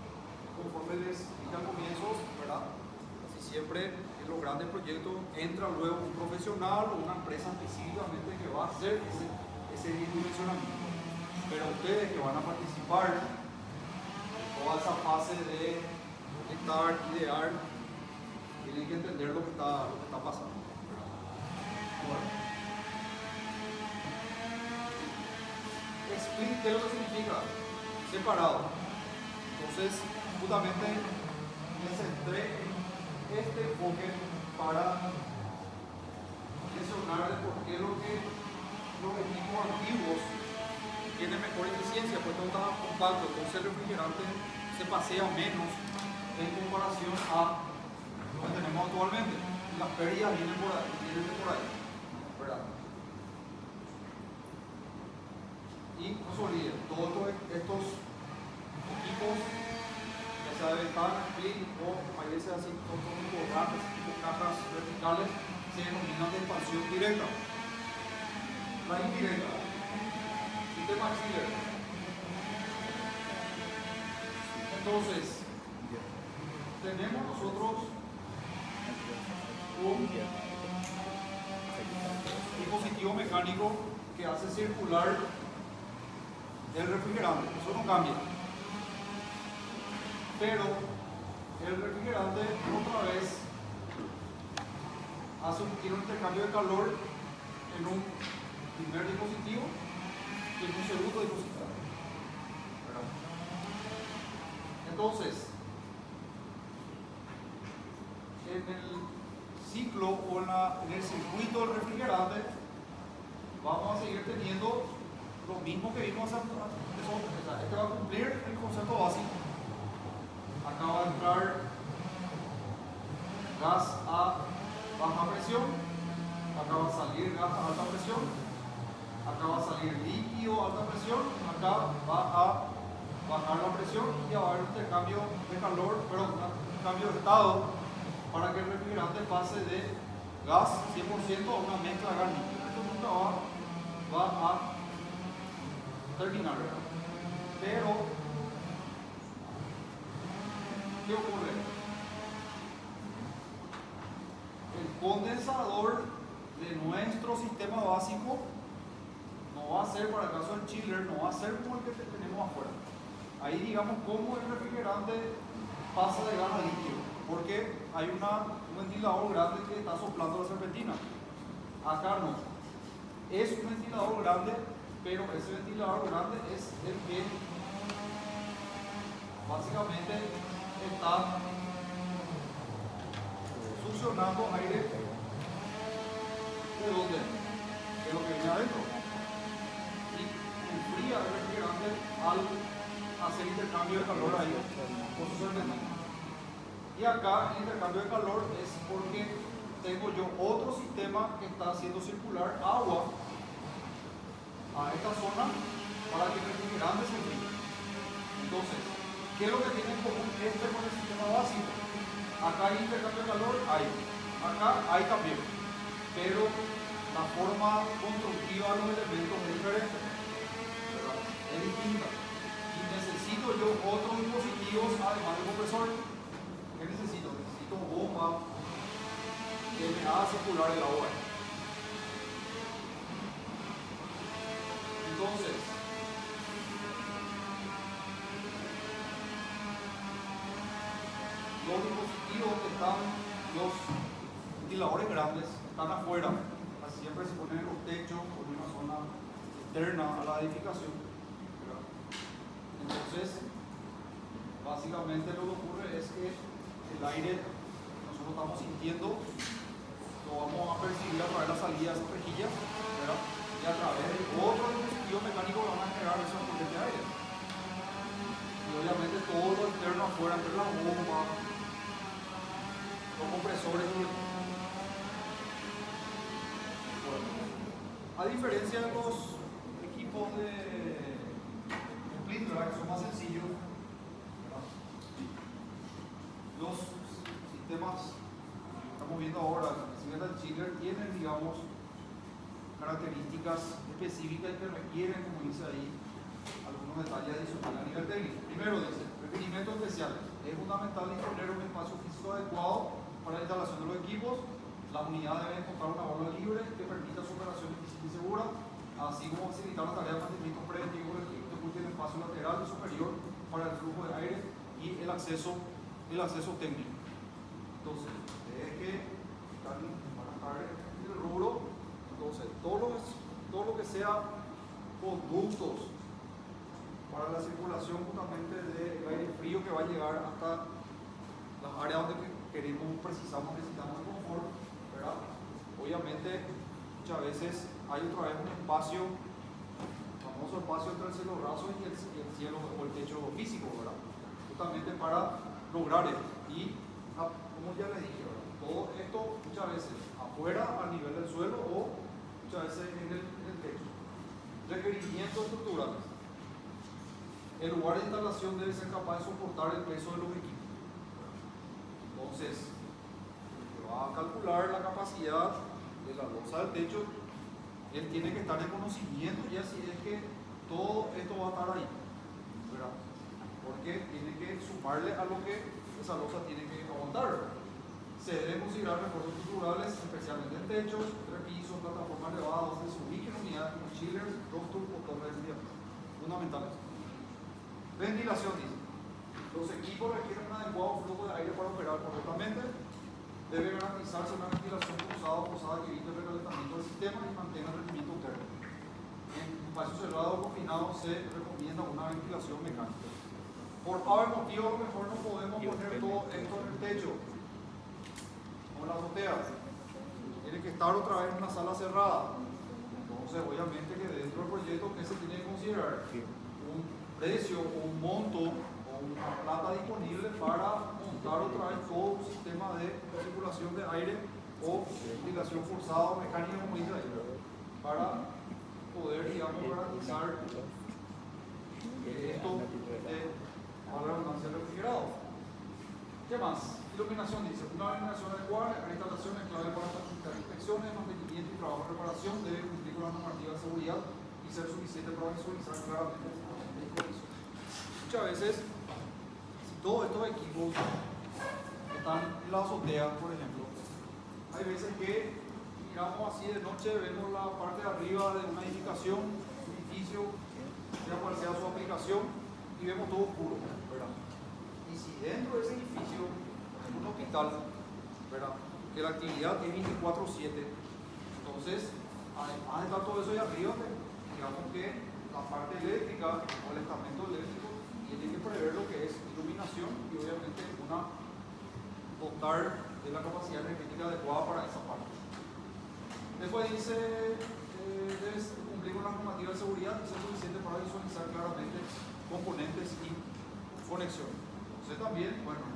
conforme les dije al comienzo, ¿verdad? Así siempre en los grandes proyectos entra luego un profesional o una empresa específicamente que va a hacer ese dimensionamiento. Pero ustedes que van a participar en toda esa fase de proyectar, idear, tienen que entender lo que está pasando. Bueno. Split, ¿qué es lo que significa? Separado. Entonces, justamente me centré en este enfoque para mencionarles por qué los equipos antiguos tienen mejor eficiencia, pues todo está compacto, entonces el refrigerante se pasea menos en comparación a lo que tenemos actualmente. Las pérdidas vienen de por ahí, ¿verdad? Y no se olviden, todos estos equipos, ya sea de ventana, split o a veces así, todos tipo grandes, tipo cajas verticales, se denominan de expansión directa. La indirecta, sistema chiller. Entonces, tenemos nosotros un dispositivo mecánico que hace circular el refrigerante, eso no cambia. Pero el refrigerante otra vez tiene un intercambio de calor en un primer dispositivo y en un segundo dispositivo. Entonces, en el ciclo o en el circuito del refrigerante vamos a seguir teniendo lo mismo que vimos antes. Este va a cumplir el concepto básico. Acá va a entrar gas a baja presión, acá va a salir gas a alta presión, acá va a salir líquido a alta presión, acá va a bajar la presión y va a haber un intercambio de calor, un cambio de estado para que el refrigerante pase de gas 100% a una mezcla gas líquido. Esto nunca va a terminar, ¿verdad? Pero, ¿qué ocurre? El condensador de nuestro sistema básico no va a ser, para el caso del chiller, no va a ser como el que tenemos afuera. Ahí digamos cómo el refrigerante pasa de gas a líquido, porque hay un ventilador grande que está soplando la serpentina. Acá no. Es un ventilador grande, pero ese ventilador grande es el que básicamente está succionando aire. ¿De dónde? De lo que viene adentro. Y enfría el refrigerante al hacer intercambio de calor ahí con su serpentina. Y acá el intercambio de calor es porque tengo yo otro sistema que está haciendo circular agua a esta zona para que el refrigerante se enfríe. Entonces, ¿qué es lo que tiene en común este con el sistema básico? Acá hay intercambio de calor, hay. Acá hay también. Pero la forma constructiva de los elementos es diferente. ¿Verdad? Es distinta. Y necesito yo otros dispositivos además del compresor. ¿Qué necesito? Necesito bomba que me haga circular el agua. Entonces, los dispositivos que están, los ventiladores grandes, están afuera. Así siempre se ponen en los techos o en una zona externa a la edificación. ¿Verdad? Entonces, básicamente lo que ocurre es que el aire que nosotros estamos sintiendo lo vamos a percibir a través de la salida de esas rejillas, ¿verdad? Y a través de otro dispositivo mecánico van a generar esos corrientes de aire. Y obviamente todo lo externo afuera, entre la bomba, los compresores. Bueno, a diferencia de los equipos de split, ¿verdad? Que son más sencillos, ¿verdad? Los sistemas, estamos viendo ahora, las bicicletas chiller tienen, digamos, características específicas que requieren, como dice ahí, algunos detalles adicionales a nivel técnico. Primero dice, requerimientos especiales. Es fundamental disponer un espacio físico adecuado para la instalación de los equipos. La unidad debe encontrar una bola libre que permita su operación eficiente y segura, así como facilitar la tarea de mantenimiento preventivo del equipo que el espacio lateral y superior para el flujo de aire y el acceso técnico. Entonces, es que van a estar en el rubro. Entonces, todo lo que sea conductos para la circulación justamente del aire frío que va a llegar hasta las áreas donde necesitamos confort, ¿verdad? Obviamente, muchas veces hay otra vez un espacio, el famoso espacio entre el cielo raso y el cielo o el techo físico, ¿verdad? Justamente para lograr esto. Y, como ya les dije, ¿verdad? Todo esto muchas veces afuera, a nivel del suelo o muchas veces en el techo. Requerimientos estructurales. El lugar de instalación debe ser capaz de soportar el peso de los equipos. Entonces, va a calcular la capacidad de la losa del techo. Él tiene que estar en conocimiento ya si es que todo esto va a estar ahí, ¿verdad? Porque tiene que sumarle a lo que esa losa tiene que aguantar. Se deben considerar refuerzos estructurales, especialmente en techos, repisos, plataformas elevadas, donde se ubiquen unidades como chillers, rooftop o torres de enfriamiento. Fundamentales. Ventilación, dice. Los equipos requieren un adecuado flujo de aire para operar correctamente. Debe garantizarse una ventilación cruzada o forzada que evite el recalentamiento del sistema y mantenga el rendimiento térmico. En espacios cerrados o confinados se recomienda una ventilación mecánica. Por haber motivo, a lo mejor no podemos poner todo esto en el techo o en la azotea. Tiene que estar otra vez en una sala cerrada. Entonces, obviamente que dentro del proyecto, ¿qué se tiene que considerar? Un precio o un monto o una plata disponible para montar otra vez todo un sistema de circulación de aire o ventilación forzada o mecánica, como dice ahí, para poder, digamos, garantizar esto de a la redundancia del refrigerado. ¿Qué más? Iluminación, dice, una iluminación adecuada, la instalación es clave para facilitar inspecciones, mantenimiento y trabajo de reparación, debe cumplir con la normativa de seguridad y ser suficiente para visualizar claramente el comienzo. Muchas veces, si todos estos equipos están en la azotea, por ejemplo, hay veces que miramos así de noche, vemos la parte de arriba de una edificación, un edificio, sea cual sea su aplicación, y vemos todo oscuro, ¿verdad? Y si dentro de ese edificio, en un hospital, ¿verdad?, que la actividad es 24/7, entonces, además de estar todo eso ahí arriba, digamos que la parte eléctrica o el estamento eléctrico tiene que prever lo que es iluminación y obviamente dotar de la capacidad energética adecuada para esa parte. Después dice, debes cumplir con la normativa de seguridad y ser suficiente para visualizar claramente componentes y conexiones. Entonces también, bueno,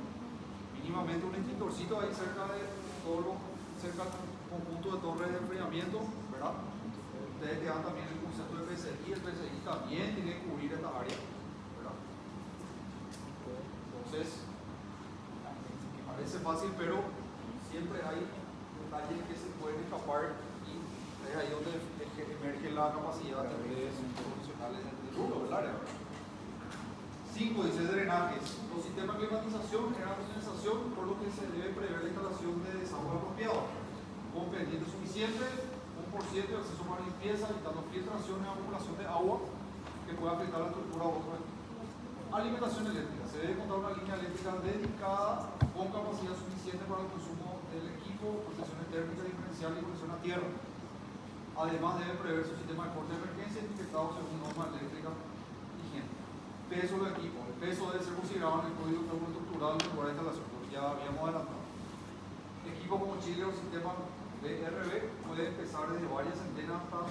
mínimamente un extintorcito ahí cerca del conjunto de torres de enfriamiento, ¿verdad? Ustedes que dan también el concepto de PCI, el PCI también tiene que cubrir esta área, ¿verdad? Entonces, parece fácil, pero siempre hay detalles que se pueden escapar y es ahí donde emerge la capacidad de ustedes profesionales del rubro, del área. 5 dice drenajes. Los sistemas de climatización generan condensación, por lo que se debe prever la instalación de desagüe apropiado, con pendiente suficiente, 1% de acceso para limpieza, evitando filtración y acumulación de agua que pueda afectar la estructura o otro equipo. Alimentación eléctrica. Se debe contar una línea eléctrica dedicada con capacidad suficiente para el consumo del equipo, protecciones térmicas diferencial y conexión a tierra. Además, debe prever su sistema de corte de emergencia etiquetado según norma eléctrica vigente. Peso del equipo. El peso debe ser considerado en el código estructural del lugar de instalación, porque ya habíamos adelantado. Equipo como chiller o sistema BRB puede empezar desde varias centenas hasta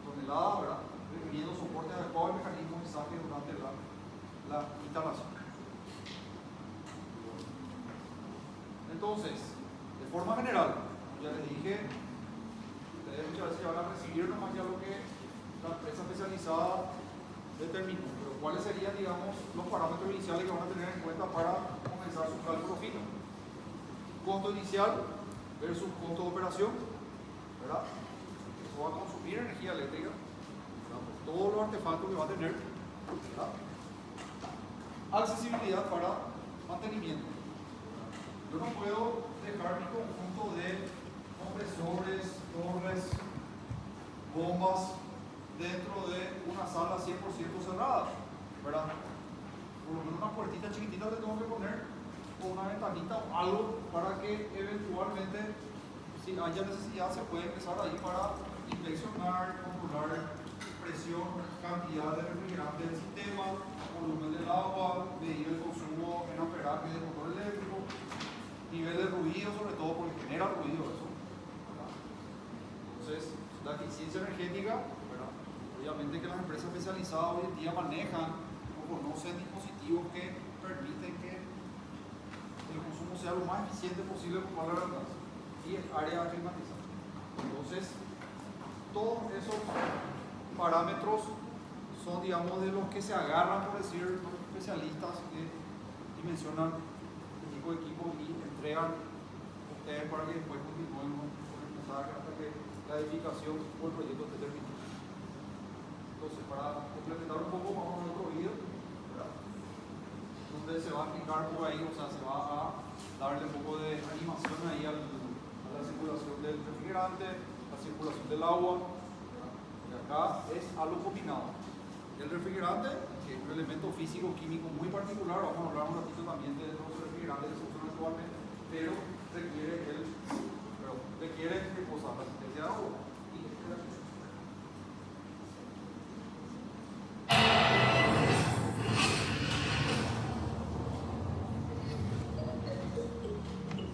toneladas, ¿verdad?, requiriendo soporte adecuado al mecanismo de mensaje durante la instalación. Entonces, de forma general, ya les dije, ustedes muchas veces van a recibir nomás ya lo que la empresa especializada determinó, pero cuáles serían, digamos, los parámetros iniciales que van a tener en cuenta para comenzar su cálculo fino. costo inicial versus costo de operación, ¿verdad? Eso va a consumir energía eléctrica, ¿verdad? Por todos los artefactos que va a tener, ¿verdad? Accesibilidad para mantenimiento. Yo no puedo dejar mi conjunto de compresores, torres, bombas dentro de una sala 100% cerrada, ¿verdad? Por lo menos una puertita chiquitita le tengo que poner, o una ventanita o algo para que eventualmente, si haya necesidad, se puede empezar ahí para inspeccionar, controlar presión, cantidad de refrigerante del sistema, volumen del agua, medir el consumo en amperaje del motor eléctrico, nivel de ruido, sobre todo porque genera ruido eso, ¿verdad? Entonces, la eficiencia energética, ¿verdad? Obviamente que las empresas especializadas hoy en día manejan o conocen dispositivos que permiten que el consumo sea lo más eficiente posible por la redundancia y el área climatizada. Entonces, todos esos parámetros son, digamos, de los que se agarran, por decir, los especialistas que dimensionan el tipo de equipo y entregan a ustedes para que después continúen con el mensaje hasta que la edificación o el proyecto esté terminado. Entonces, para complementar un poco, vamos a ver otro video, ¿verdad? Donde se va a explicar por ahí, o sea, se va a darle un poco de animación ahí a la circulación del refrigerante, la circulación del agua, ¿verdad? Y acá es algo combinado. El refrigerante, que es un elemento físico-químico muy particular, vamos a hablar un ratito también de los refrigerantes que se usan actualmente, pero requiere ¿qué cosa? La asistencia de agua y refrigeración.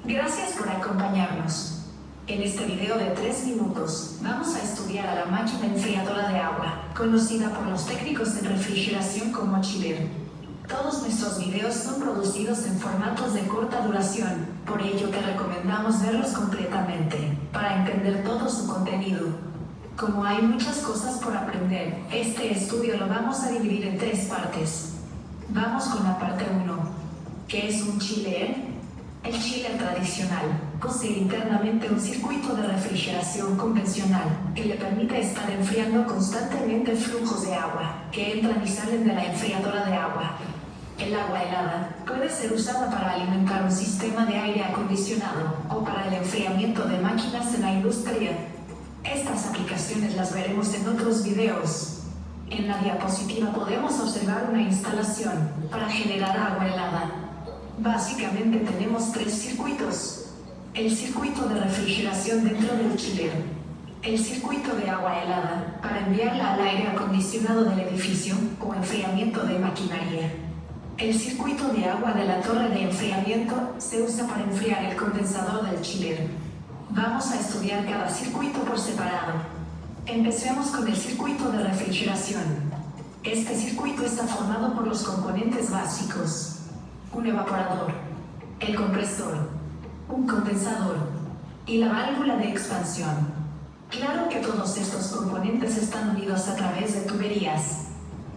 Gracias por acompañarnos. En este video de 3 minutos, vamos a estudiar a la máquina enfriadora de agua, conocida por los técnicos en refrigeración como chiller. Todos nuestros videos son producidos en formatos de corta duración, por ello te recomendamos verlos completamente, para entender todo su contenido. Como hay muchas cosas por aprender, este estudio lo vamos a dividir en 3 partes. Vamos con la parte 1. ¿Qué es un chiller? El chiller tradicional posee internamente un circuito de refrigeración convencional que le permite estar enfriando constantemente flujos de agua que entran y salen de la enfriadora de agua. El agua helada puede ser usada para alimentar un sistema de aire acondicionado o para el enfriamiento de máquinas en la industria. Estas aplicaciones las veremos en otros videos. En la diapositiva podemos observar una instalación para generar agua helada. Básicamente tenemos 3 circuitos. El circuito de refrigeración dentro del chiller. El circuito de agua helada para enviarla al aire acondicionado del edificio o enfriamiento de maquinaria. El circuito de agua de la torre de enfriamiento se usa para enfriar el condensador del chiller. Vamos a estudiar cada circuito por separado. Empecemos con el circuito de refrigeración. Este circuito está formado por los componentes básicos: un evaporador, el compresor, un condensador y la válvula de expansión. Claro que todos estos componentes están unidos a través de tuberías.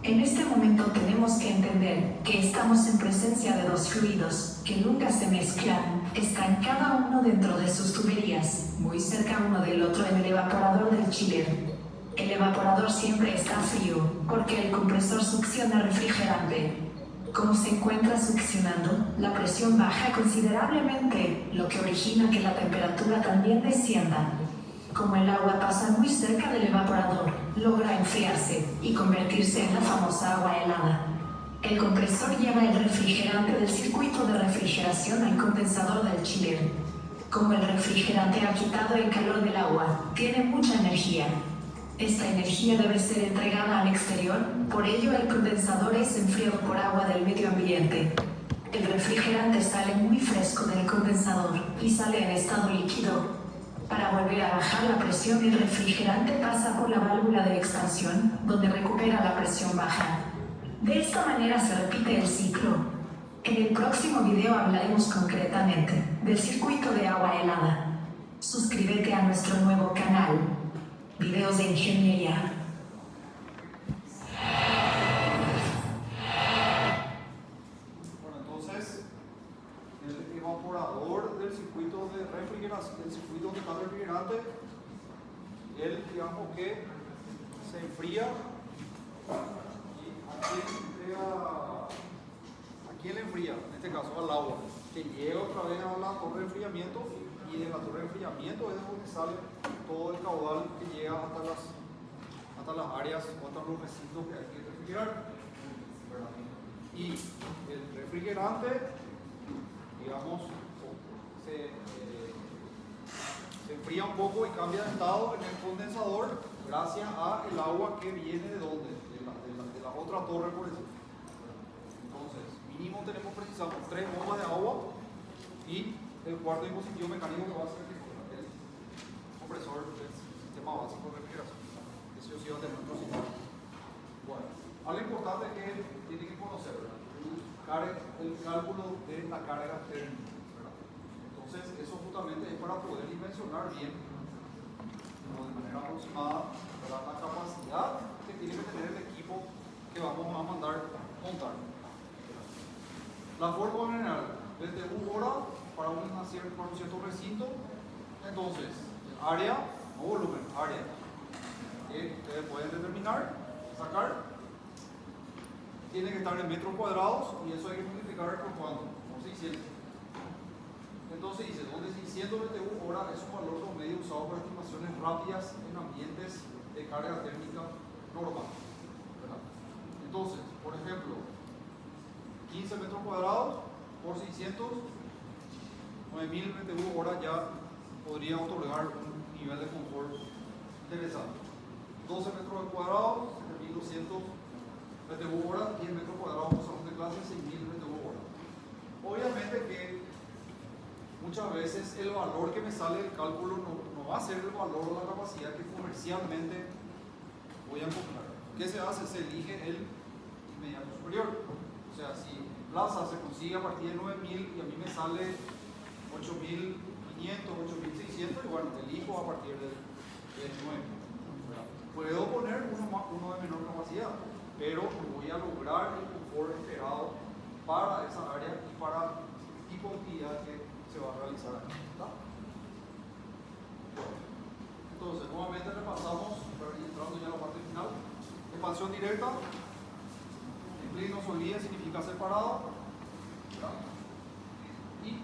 En este momento tenemos que entender que estamos en presencia de 2 fluidos que nunca se mezclan, están cada uno dentro de sus tuberías, muy cerca uno del otro en el evaporador del chiller. El evaporador siempre está frío, porque el compresor succiona refrigerante. Como se encuentra succionando, la presión baja considerablemente, lo que origina que la temperatura también descienda. Como el agua pasa muy cerca del evaporador, logra enfriarse y convertirse en la famosa agua helada. El compresor lleva el refrigerante del circuito de refrigeración al condensador del chiller. Como el refrigerante ha quitado el calor del agua, tiene mucha energía. Esta energía debe ser entregada al exterior, por ello el condensador es enfriado por agua del medio ambiente. El refrigerante sale muy fresco del condensador y sale en estado líquido. Para volver a bajar la presión, el refrigerante pasa por la válvula de expansión, donde recupera la presión baja. De esta manera se repite el ciclo. En el próximo video hablaremos concretamente del circuito de agua helada. Suscríbete a nuestro nuevo canal. Videos de ingeniería. Bueno, entonces, el evaporador del circuito ¿quién le enfría? En este caso al agua, que llega otra vez a la torre de enfriamiento, y de la torre de enfriamiento es donde sale todo el caudal que llega hasta las áreas o hasta los recintos que hay que refrigerar, ¿verdad? Y el refrigerante, digamos, se enfría un poco y cambia de estado en el condensador gracias al agua que viene de dónde, de la otra torre, por ejemplo. Entonces, mínimo precisamos 3 bombas de agua y el cuarto dispositivo mecánico que va a ser el compresor del sistema básico de refrigeración. Eso sí va a tener otro sistema. Bueno, algo importante que tiene que conocer, ¿verdad? El cálculo de la carga térmica, ¿verdad? Entonces, eso justamente es para poder dimensionar bien, de manera aproximada, ¿verdad?, la capacidad que tiene que tener el equipo que vamos a mandar montar. La forma general, desde hora para un cierto recinto. Entonces, área, no volumen, área, que ustedes pueden determinar, sacar, tiene que estar en metros cuadrados y eso hay que multiplicar por cuánto, por 600. Entonces dice, donde 600 BTU hora es un valor promedio usado para estimaciones rápidas en ambientes de carga térmica normal, ¿verdad? Entonces, por ejemplo, 15 metros cuadrados por 600, 9000 BTU hora ya podría otorgar un nivel de confort interesante. 12 metros cuadrados, 7200 BTU hora, 10 metros cuadrados por salón de clase, 6000 BTU hora. Obviamente que muchas veces el valor que me sale del cálculo no va a ser el valor o la capacidad que comercialmente voy a encontrar. ¿Qué se hace? Se elige el inmediato superior. O sea, si en plaza se consigue a partir de 9000 y a mí me sale 8500, 8600, y bueno, elijo a partir de 9000. Puedo poner uno de menor capacidad, pero voy a lograr el confort esperado para esa área y para el tipo de actividad que se va a realizar aquí. ¿Está? Bueno, entonces, nuevamente repasamos, entrando ya a la parte final. Expansión directa, split no se olvide, significa separado. ¿Verdad? Y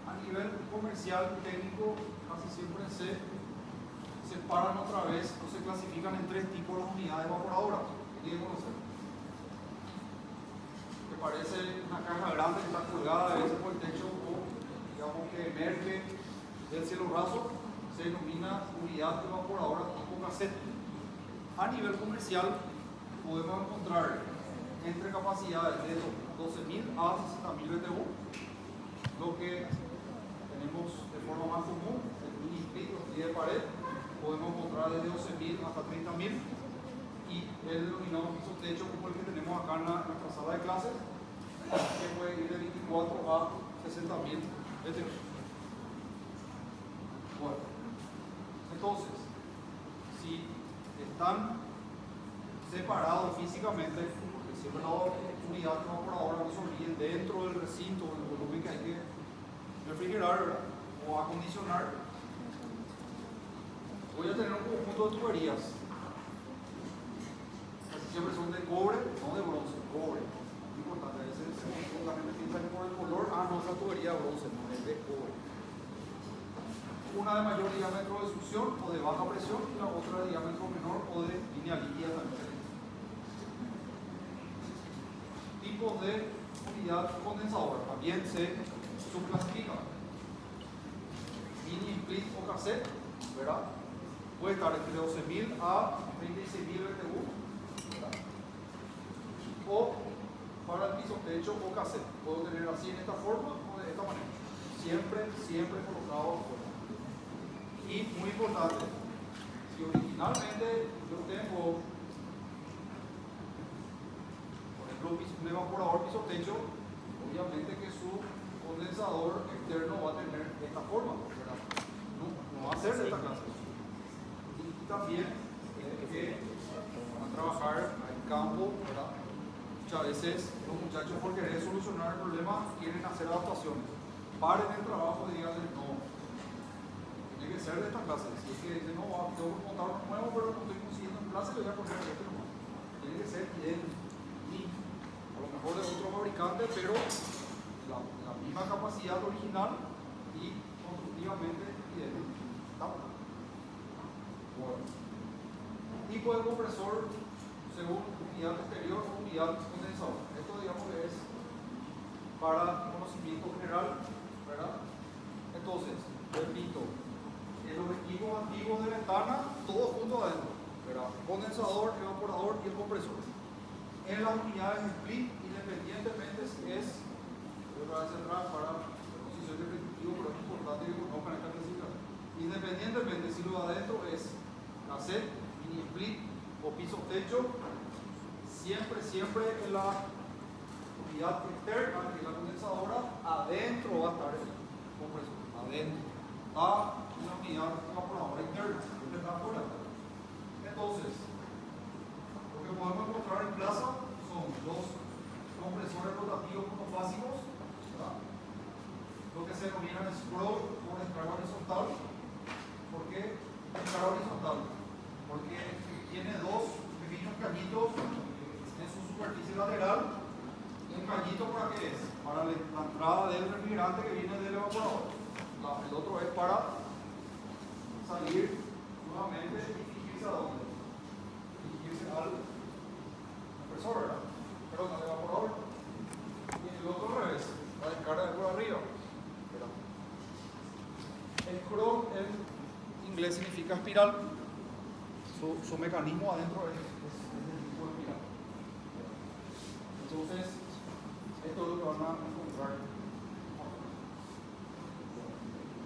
a nivel comercial y técnico, casi siempre se separan otra vez o se clasifican en 3 tipos las unidades evaporadoras. Tienen que conocer. Que parece una caja grande que está colgada a veces por el techo o digamos que emerge del cielo raso, se denomina unidad evaporadora tipo cassette. A nivel comercial podemos encontrar entre capacidades de 12.000 a 60.000 BTU, lo que tenemos de forma más común, el mini split o split de pared, podemos encontrar desde 12.000 hasta 30.000, y el denominado piso techo como el que tenemos acá en nuestra sala de clases, que puede ir de 24 a 60.000 BTU. Bueno, entonces, si están separados físicamente, porque siempre la unidad evaporadora no se olviden dentro del recinto, del volumen que hay que refrigerar, ¿verdad?, o acondicionar, voy a tener un conjunto de tuberías. Casi siempre son de cobre, no de bronce, cobre. Muy importante, a veces la gente piensa que por el color, no, esa tubería de bronce, no, es de cobre. Una de mayor diámetro de succión o de baja presión y la otra de diámetro menor o de línea líquida también. Tipos de unidad condensadora también se subclasifican. Mini, split o cassette, ¿verdad? Puede estar entre 12.000 a 36.000 BTU, ¿verdad? O para el piso techo o cassette. Puedo tener así en esta forma o de esta manera. Siempre colocado afuera. Y muy importante, si originalmente yo tengo, por ejemplo, un evaporador piso techo, obviamente que su condensador externo va a tener esta forma, ¿verdad? No va a ser de esta clase. Y también que van a trabajar en campo, ¿verdad? Muchas veces los muchachos, por querer solucionar el problema, quieren hacer adaptaciones. Paren el trabajo y díganle no. Tiene que ser de esta clase. Si es que dicen, no, tengo que montar uno nuevo, pero no estoy consiguiendo en clase, le voy a poner este nomás. Tiene que ser idéntico. Y a lo mejor de otro fabricante. pero la misma capacidad original y constructivamente idéntica. Bueno. Tipo de compresor según unidad exterior o unidad condensador. Esto, digamos, es para conocimiento general, ¿verdad? Entonces, repito, en los equipos antiguos de ventana, todos juntos adentro, ¿verdad? Condensador, evaporador y el compresor. En las unidades split, independientemente es central para la posición de repetitivo, pero es importante que conozcan esta clasificación. Independientemente si lo de adentro es cassette, mini split o piso techo, siempre en la unidad externa, que es la condensadora, adentro va a estar el compresor, adentro. Está una unidad evaporadora externa, que está afuera. Entonces, lo que podemos encontrar en plaza son los compresores rotativos monofásicos, ¿verdad? Lo que se denomina scroll o descarga horizontal. ¿Por qué descarga horizontal? Porque tiene dos pequeños cañitos en su superficie lateral. ¿Un cañito para qué es? Para la entrada del refrigerante que viene del evaporador. El otro es para salir nuevamente y dirigirse a dónde? Dirigirse al compresor, ¿verdad? Perdón, al evaporador. Y el otro al revés, la descarga de por arriba. ¿Verdad? El scroll en inglés significa espiral. Su mecanismo adentro es del tipo de espiral. Entonces, esto es lo que van a encontrar.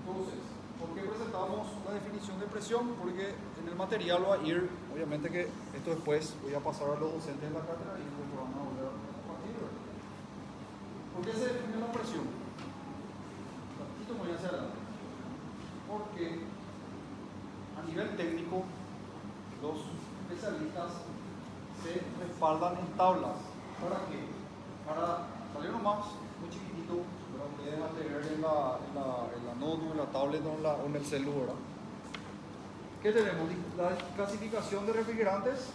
Entonces, ¿por qué presentamos la definición de presión? Porque en el material va a ir, obviamente que esto después voy a pasar a los docentes de la cátedra y después van a volver a compartir. ¿Por qué se define la presión? Un ratito me voy hacia adelante. Porque a nivel técnico, los especialistas se respaldan en tablas. ¿Para qué? Para salir nomás muy chiquitito, pero ustedes van a tener en la notebook, en la tablet o en el celular. ¿Qué tenemos? La clasificación de refrigerantes,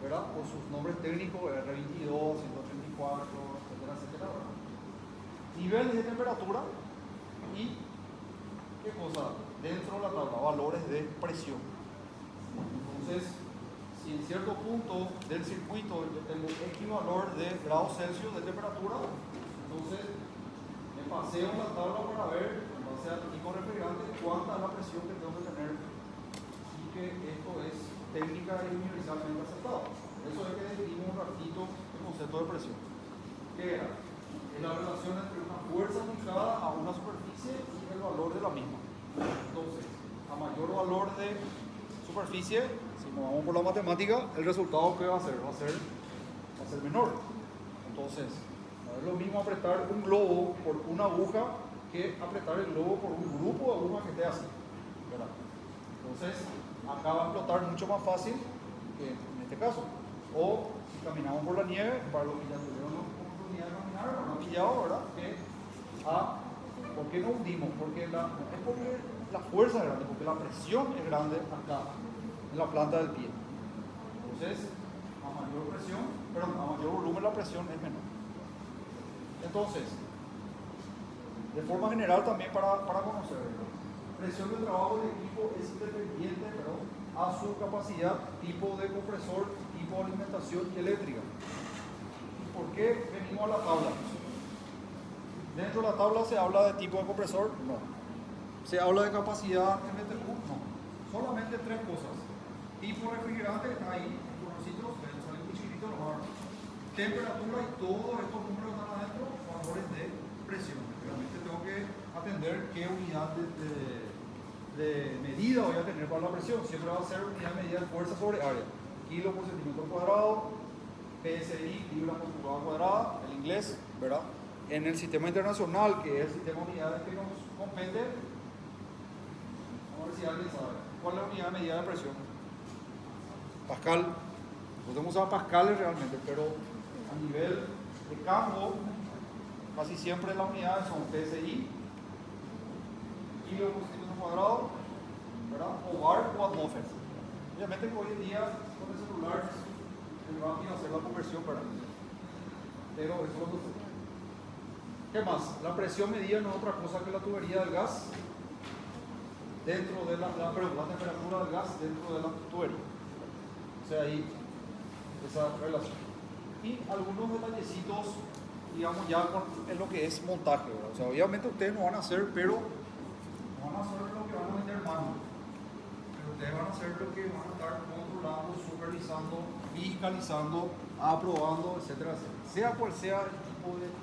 ¿verdad? Por sus nombres técnicos, R22, 134, etcétera, etcétera. Niveles de temperatura y, ¿qué cosa? Dentro de la tabla, valores de presión. Entonces, si en cierto punto del circuito yo tengo X valor de grados Celsius de temperatura, entonces me paseo la tabla para ver, en base al tipo de refrigerante, cuánta es la presión que tengo que tener y que esto es técnica y universalmente aceptado. Por eso es que definimos un ratito el concepto de presión. ¿Qué era? Es la relación entre una fuerza aplicada a una superficie y el valor de la misma. Entonces, a mayor valor de superficie, si nos vamos por la matemática, el resultado que va a ser menor. Entonces, no es lo mismo apretar un globo por una aguja que apretar el globo por un grupo de agujas que esté así, ¿verdad? Entonces, acá va a explotar mucho más fácil que en este caso. O si caminamos por la nieve, para los que ya tuvieron la oportunidad de caminar, no han pillado, ¿verdad? ¿Por qué no hundimos? Porque es porque la fuerza es grande, porque la presión es grande acá, en la planta del pie. Entonces, a mayor volumen la presión es menor. Entonces, de forma general también para conocer, presión de trabajo del equipo es independiente a su capacidad, tipo de compresor, tipo de alimentación y eléctrica. ¿Por qué venimos a la tabla? Dentro de la tabla se habla de tipo de compresor, no. Se habla de capacidad MTU, no. Solamente tres cosas. Tipo de refrigerante, está ahí, el colorcito, sale muy chiquitito, temperatura y todos estos números están adentro, valores de presión. Realmente tengo que atender qué unidad de medida voy a tener para la presión. Siempre va a ser unidad de medida de fuerza sobre área. Kilo por centímetro cuadrado, PSI, libra por pulgada cuadrada, el inglés, ¿verdad? En el sistema internacional, que es el sistema de unidades que nos compete, vamos a ver si alguien sabe. ¿Cuál es la unidad de medida de presión? Pascal. Nosotros usamos pascales realmente, pero a nivel de campo, casi siempre las unidades son PSI, kilo por centímetro cuadrado, ¿verdad? O bar o atmósfera. Obviamente que hoy en día con el celular es rápido hacer la conversión, ¿verdad? Pero eso es ¿Qué más? La presión medida no es otra cosa que la tubería del gas dentro de la temperatura del gas dentro de la tubería. O sea, ahí esa relación. Y algunos detallecitos, digamos, ya en lo que es montaje, ¿verdad? O sea, obviamente ustedes no van a hacer, pero no van a hacer lo que van a meter mano. Pero ustedes van a hacer lo que van a estar controlando, supervisando, fiscalizando, aprobando, etcétera, etcétera. Sea cual sea el tipo de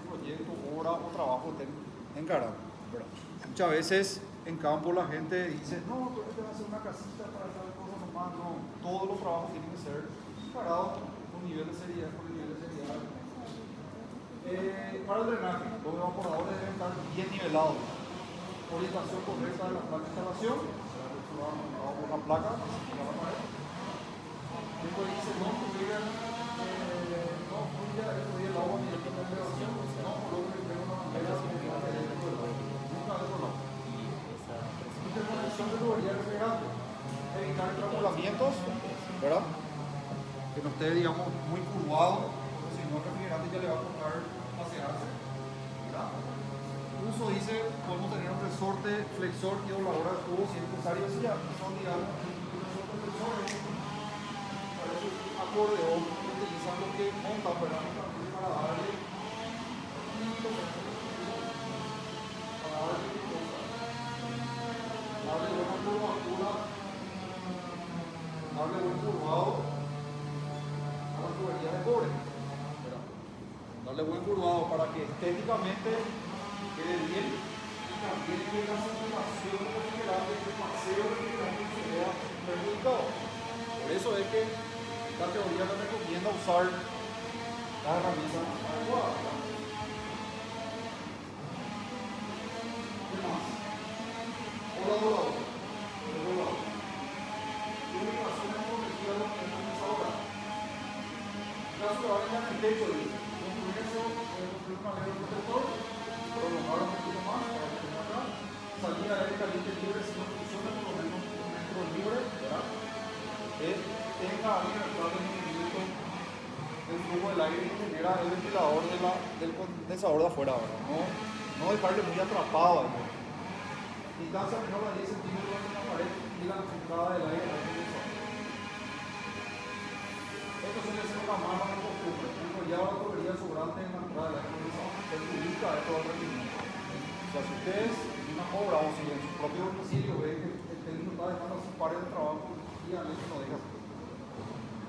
proyecto, obra o trabajo que estén encarando, ¿verdad? Muchas veces en campo la gente dice, no, pero este va a hacer una casita para tal cosa nomás. No, todos los trabajos tienen que ser encarados con nivel de seriedad, para el drenaje, los evaporadores deben estar bien nivelados. Orientación correcta de la placa de instalación, por la placa, después dice no fluya el agua mediante la elevación, no coloque una manguera dentro del agua, nunca dentro del agua. Interconexión de tubería refrigerante, evitar estrangulamientos, ¿verdad? Que no esté, digamos, muy curvado, porque si no el refrigerante ya le va a tocar pasearse, ¿verdad? Uso dice, podemos tener un resorte, flexor y dobladora de tubo si es necesario. Eso ya son, digamos, un resorte flexor, parece un acordeón que utilizan los que montan, ¿verdad? Para darle buena curvatura, darle buen curvado a la tubería de cobre, ¿verdad? Darle buen curvado para que estéticamente quede bien y también que la circulación refrigerante, el paseo refrigerante se vea perjudicado. Por eso es que la teoría me recomienda usar la herramienta adecuada. ¿Qué más? Doblador. Comunicaciones corregidas en la ahora. Caso que vayan en el techo, construir eso, construir un alero protector, prolongar un poquito más para que tenga acá. Salida de aire caliente libre, si no funciona, por lo menos un metro libre, ¿verdad? Tenga alguien atrás del movimiento del flujo del aire que genera el ventilador del condensador de afuera, ¿verdad? No dejarle muy atrapado ahí. Distancia menor a 10 centímetros entre la pared y la entrada del aire al condensador. Esto suele ser una mala costumbre. Ya la tubería sobrante en la entrada del aire condensador perjudica esto al rendimiento. O sea, si ustedes en una obra o si en su propio domicilio ven que el técnico está dejando sus pares de trabajo, díganle que no deja.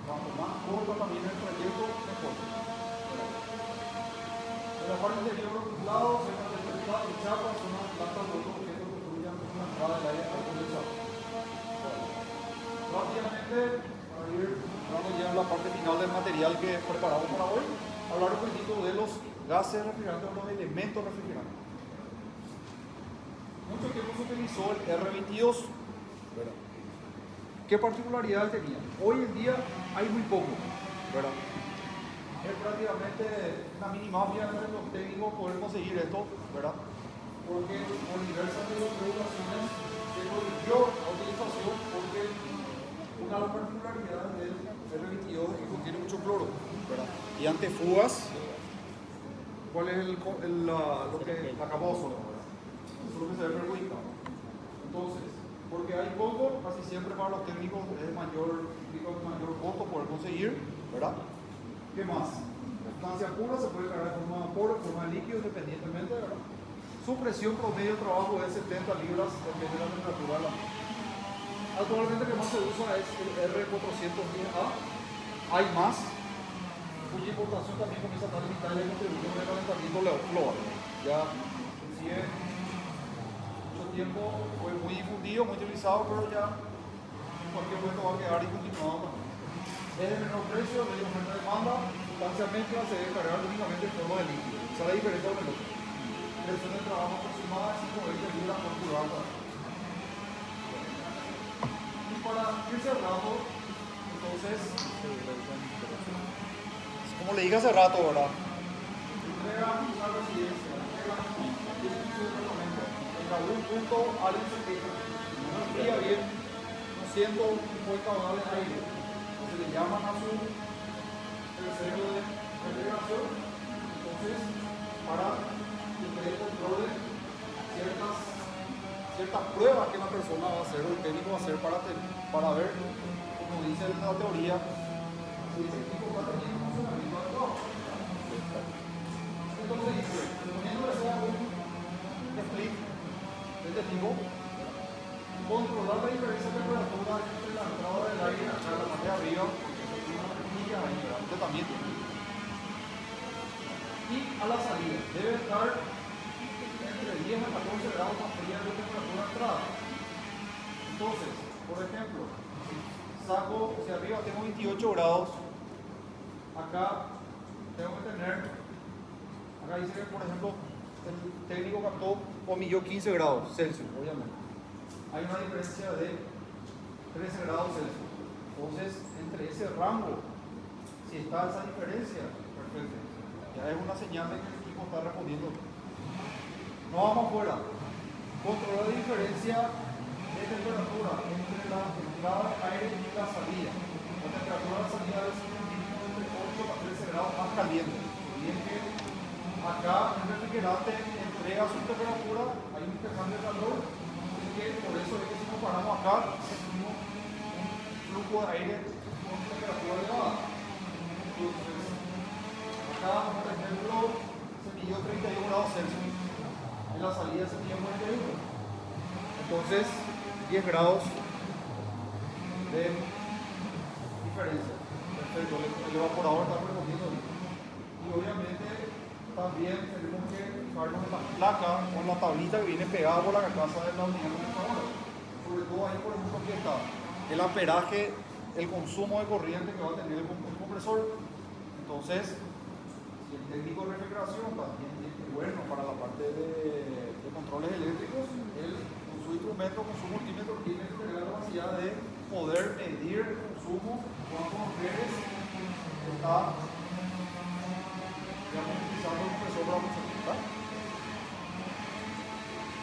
Cuanto más corto también el trayecto, mejor. En la parte interior de los lados, se van a detectar y chapas, son unas plantas de otros objetos que construyan una entrada del aire al condensador. Rápidamente, para ir dando ya la parte final del material que preparamos para hoy, hablar un poquito de los gases refrigerantes o los elementos refrigerantes. Mucho tiempo se utilizó el R22, ¿verdad? ¿Qué particularidades tenía? Hoy en día hay muy poco, ¿verdad? Es prácticamente una mini mafia entre los técnicos poder conseguir esto, ¿verdad? Porque por diversas regulaciones se prohibió la utilización porque una de las particularidades del R22 es que contiene mucho cloro, ¿verdad? Y ante fugas, ¿cuál es la cabozo? Eso es lo que se ve perjudicado. Entonces, porque hay poco, casi siempre para los técnicos es mayor costo poder conseguir, ¿verdad? ¿Qué más? La sustancia pura se puede cargar de forma de vapor, de forma de líquido, independientemente, ¿verdad? Su presión promedio de trabajo es 70 libras, depende de la temperatura de la misma. Actualmente el que más se usa es el R410A. Hay más, cuya importación también comienza a estar limitada y contribuye al calentamiento global. Ya, inclusive, tiempo fue muy difundido, muy utilizado, pero ya en cualquier momento va a quedar incontinuado también. Es de menor precio, de menor demanda, sustancia mezcla se debe cargar únicamente en forma de líquido. Esa es la diferencia con el otro. Presión de trabajo aproximada de 520 libras por pulgada. Y para ir cerrando, entonces, como le dije hace rato, ¿verdad? Entrega una residencia, entrega en algún punto alguien se queja, no enfría bien, no siento un buen caudal de aire, se le llaman a su tercero de refrigeración. Entonces, para prueba que la persona va a hacer o el técnico va a hacer para ver, como dice la teoría, si ese equipo va teniendo un funcionamiento adecuado. Entonces dice, poniéndole sea un split de este tipo, controlar la diferencia de temperatura entre la entrada del aire y la parte de arriba, y también. Y a la salida, debe estar entre 10 a 14 grados más fría de temperatura de entrada. Entonces, por ejemplo, saco, si arriba tengo 28 grados, acá tengo que tener, acá dice que por ejemplo, el técnico captó o midió 15 grados Celsius, obviamente. Hay una diferencia de 13 grados Celsius. Entonces, entre ese rango, si está esa diferencia, perfecto. Ya es una señal de que el equipo está respondiendo. No vamos afuera. Controlar la diferencia de temperatura entre la entrada de aire y la salida. La temperatura de la salida es entre 8 a 13 grados más caliente. Bien que acá el refrigerante entrega su temperatura, hay un intercambio de calor, y que por eso es que si comparamos acá, sentimos un flujo de aire con temperatura elevada. Entonces, acá, por ejemplo, se midió 31 grados Celsius. En la salida se midió 41. Entonces, 10 grados de diferencia. Perfecto, el evaporador está respondiendo bien. Y obviamente también tenemos que fijarnos en la placa o en la tablita que viene pegada por la carcasa de la unidad condensadora. Sobre todo ahí, por ejemplo, aquí está el amperaje, el consumo de corriente que va a tener el compresor. Entonces, si el técnico de refrigeración también es bueno para la parte de controles eléctricos, él con su instrumento, con su multímetro, tiene que tener la capacidad de poder medir el consumo cuando mujeres está utilizando el compresor para funcionar.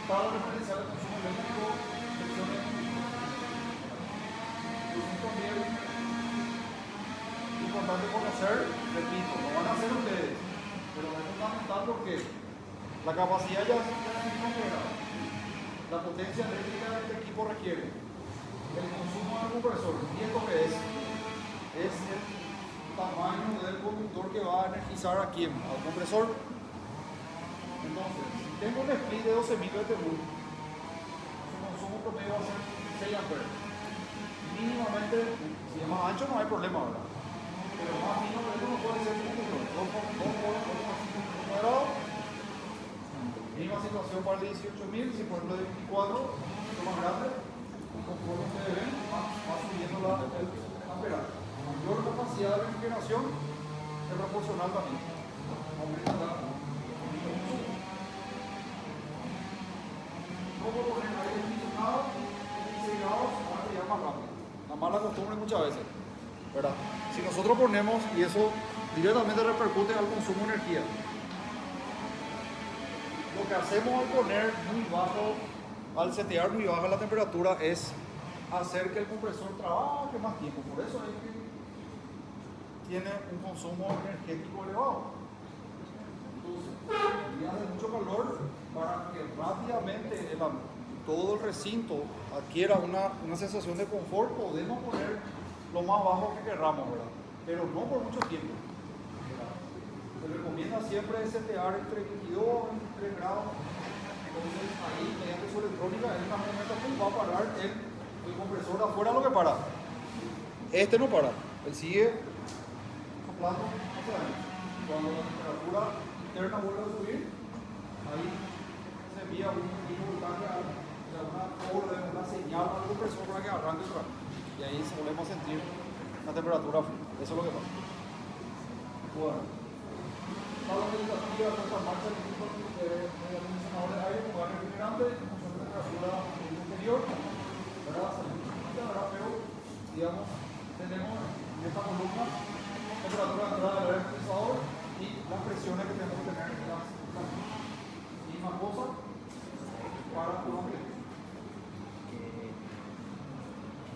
Para referenciar el consumo eléctrico, secciones también importante conocer, repito, lo van a hacer ustedes, pero es fundamental porque la capacidad ya es la potencia eléctrica que el equipo requiere, el consumo del compresor, y esto que es el tamaño del conductor que va a energizar aquí al compresor. Entonces, si tengo un split de 12.000 BTU, su consumo promedio va a ser 6 amperes. Mínimamente, si es más ancho no hay problema, ¿verdad? Pero más fino que eso no puede ser 2 por 2 cuadrado. Misma situación para el 18.000, si por ejemplo de 24 es más grande, conforme ustedes ven, va subiendo el amperaje. Mayor capacidad de refrigeración es proporcional también. Aumenta la consumo. ¿Cómo poner aire acondicionado? 16 grados van a enfriar más rápido. La mala costumbre muchas veces, ¿verdad? Si nosotros ponemos, y eso directamente repercute al consumo de energía, lo que hacemos al poner muy bajo, al setear muy baja la temperatura, es hacer que el compresor trabaje más tiempo. Por eso es que tiene un consumo energético elevado. Entonces, en días de mucho calor, para que rápidamente todo el recinto adquiera una sensación de confort, podemos poner lo más bajo que queramos, ¿verdad? Pero no por mucho tiempo. Se recomienda siempre setear entre 22 y 23 grados. Entonces ahí, mediante su electrónica, en una momento va a parar el compresor de afuera, lo que para. Este no para, él sigue soplando. Cuando la temperatura interna vuelve a subir, ahí se envía un voltaje a una orden, una señal al compresor para que arranque otra vez. Y ahí volvemos a sentir la temperatura fría. Eso es lo que pasa. Bueno. Para la meditativa, nuestra marcha del equipo de acondicionador de aire con aire refrigerante en función de temperatura interior, ¿verdad? ¿Verdad? Pero, digamos, tenemos en esta columna temperatura de entrada del aire compresor y las presiones que tenemos que tener en las misma cosa para el hombre.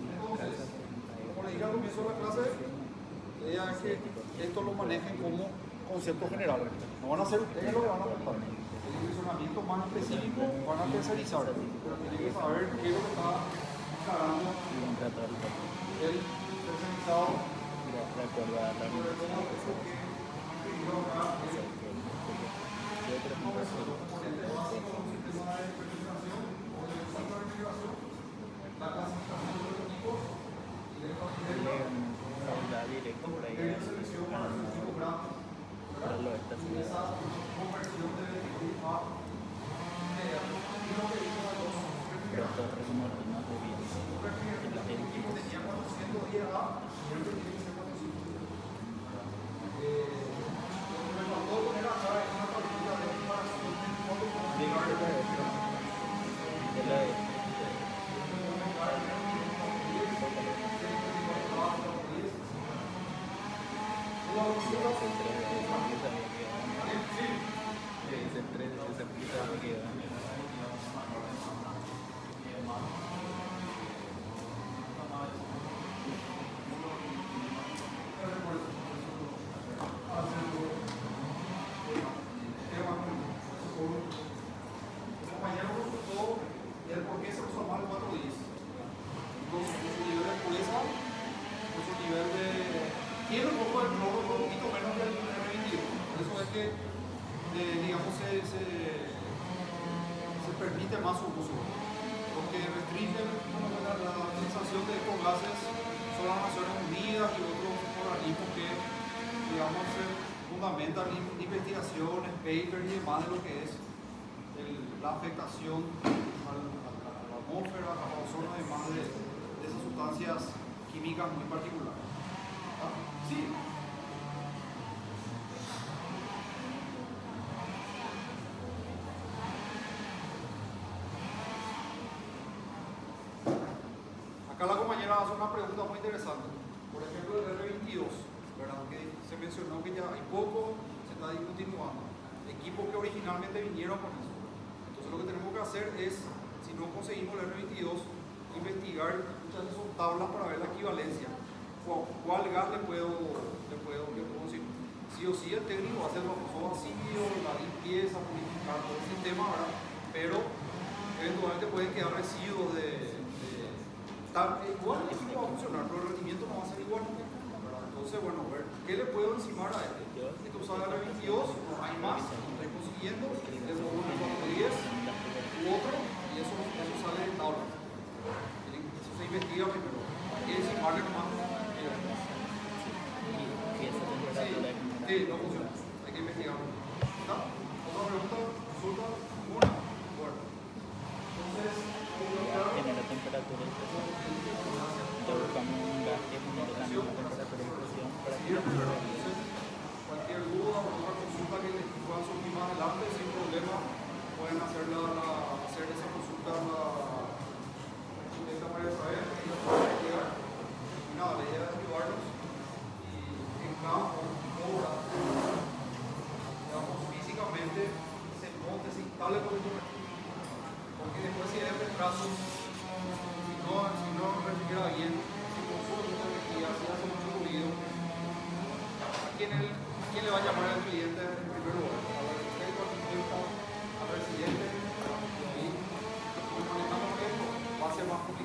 Entonces, como le dije al comienzo de la clase, la idea es que esto lo manejen como concepto general. No van a ser ustedes lo que van a apuntar. El dimensionamiento más específico van a tercerizar, pero tiene que saber qué es lo que está encarando el tercerizado. Investigaciones, papers y demás de lo que es la afectación a la atmósfera, a la ozono, además de esas sustancias químicas muy particulares. ¿Ah? Sí. Acá la compañera hace una pregunta muy interesante. Por ejemplo, el R22, ¿verdad? Que se mencionó que ya hay poco, se está discontinuando. Equipos que originalmente vinieron con eso. Entonces lo que tenemos que hacer es, si no conseguimos el R22, investigar, muchas veces son tablas para ver la equivalencia. ¿Cuál gas le puedo decir? Sí o sí el técnico va a hacer los vacíos, la limpieza, purificar todo el sistema, ¿verdad? Pero eventualmente pueden quedar residuos igual el equipo va a funcionar, pero el rendimiento no va a ser igual, ¿verdad? Entonces, bueno, a ver, ¿qué le puedo encimar a este? Esto usa el R22, hay más, estoy consiguiendo, el volumen 410 u otro, y eso sale de tablas. Eso se investiga primero, hay que encimarle nomás. Sí, no funciona, hay que investigarlo. ¿Está? ¿Otra pregunta? ¿Consulta? ¿Una? Bueno. Entonces, tiene la temperatura y presión. Entonces buscamos un gas que genere la misma temperatura y presión para que cualquier duda o otra consulta que les puedan surgir más adelante, sin problema, pueden hacer esa consulta a la arquitecta María Isabel, y nos pueden llegar. Y nada, la idea es ayudarnos y en campo, obra, digamos, físicamente se monte, se instale por el momento. Porque después si hay retrasos, si no refrigira bien, si consume mucha energía, si hace mucho ruido, ¿a quién le va a llamar al cliente?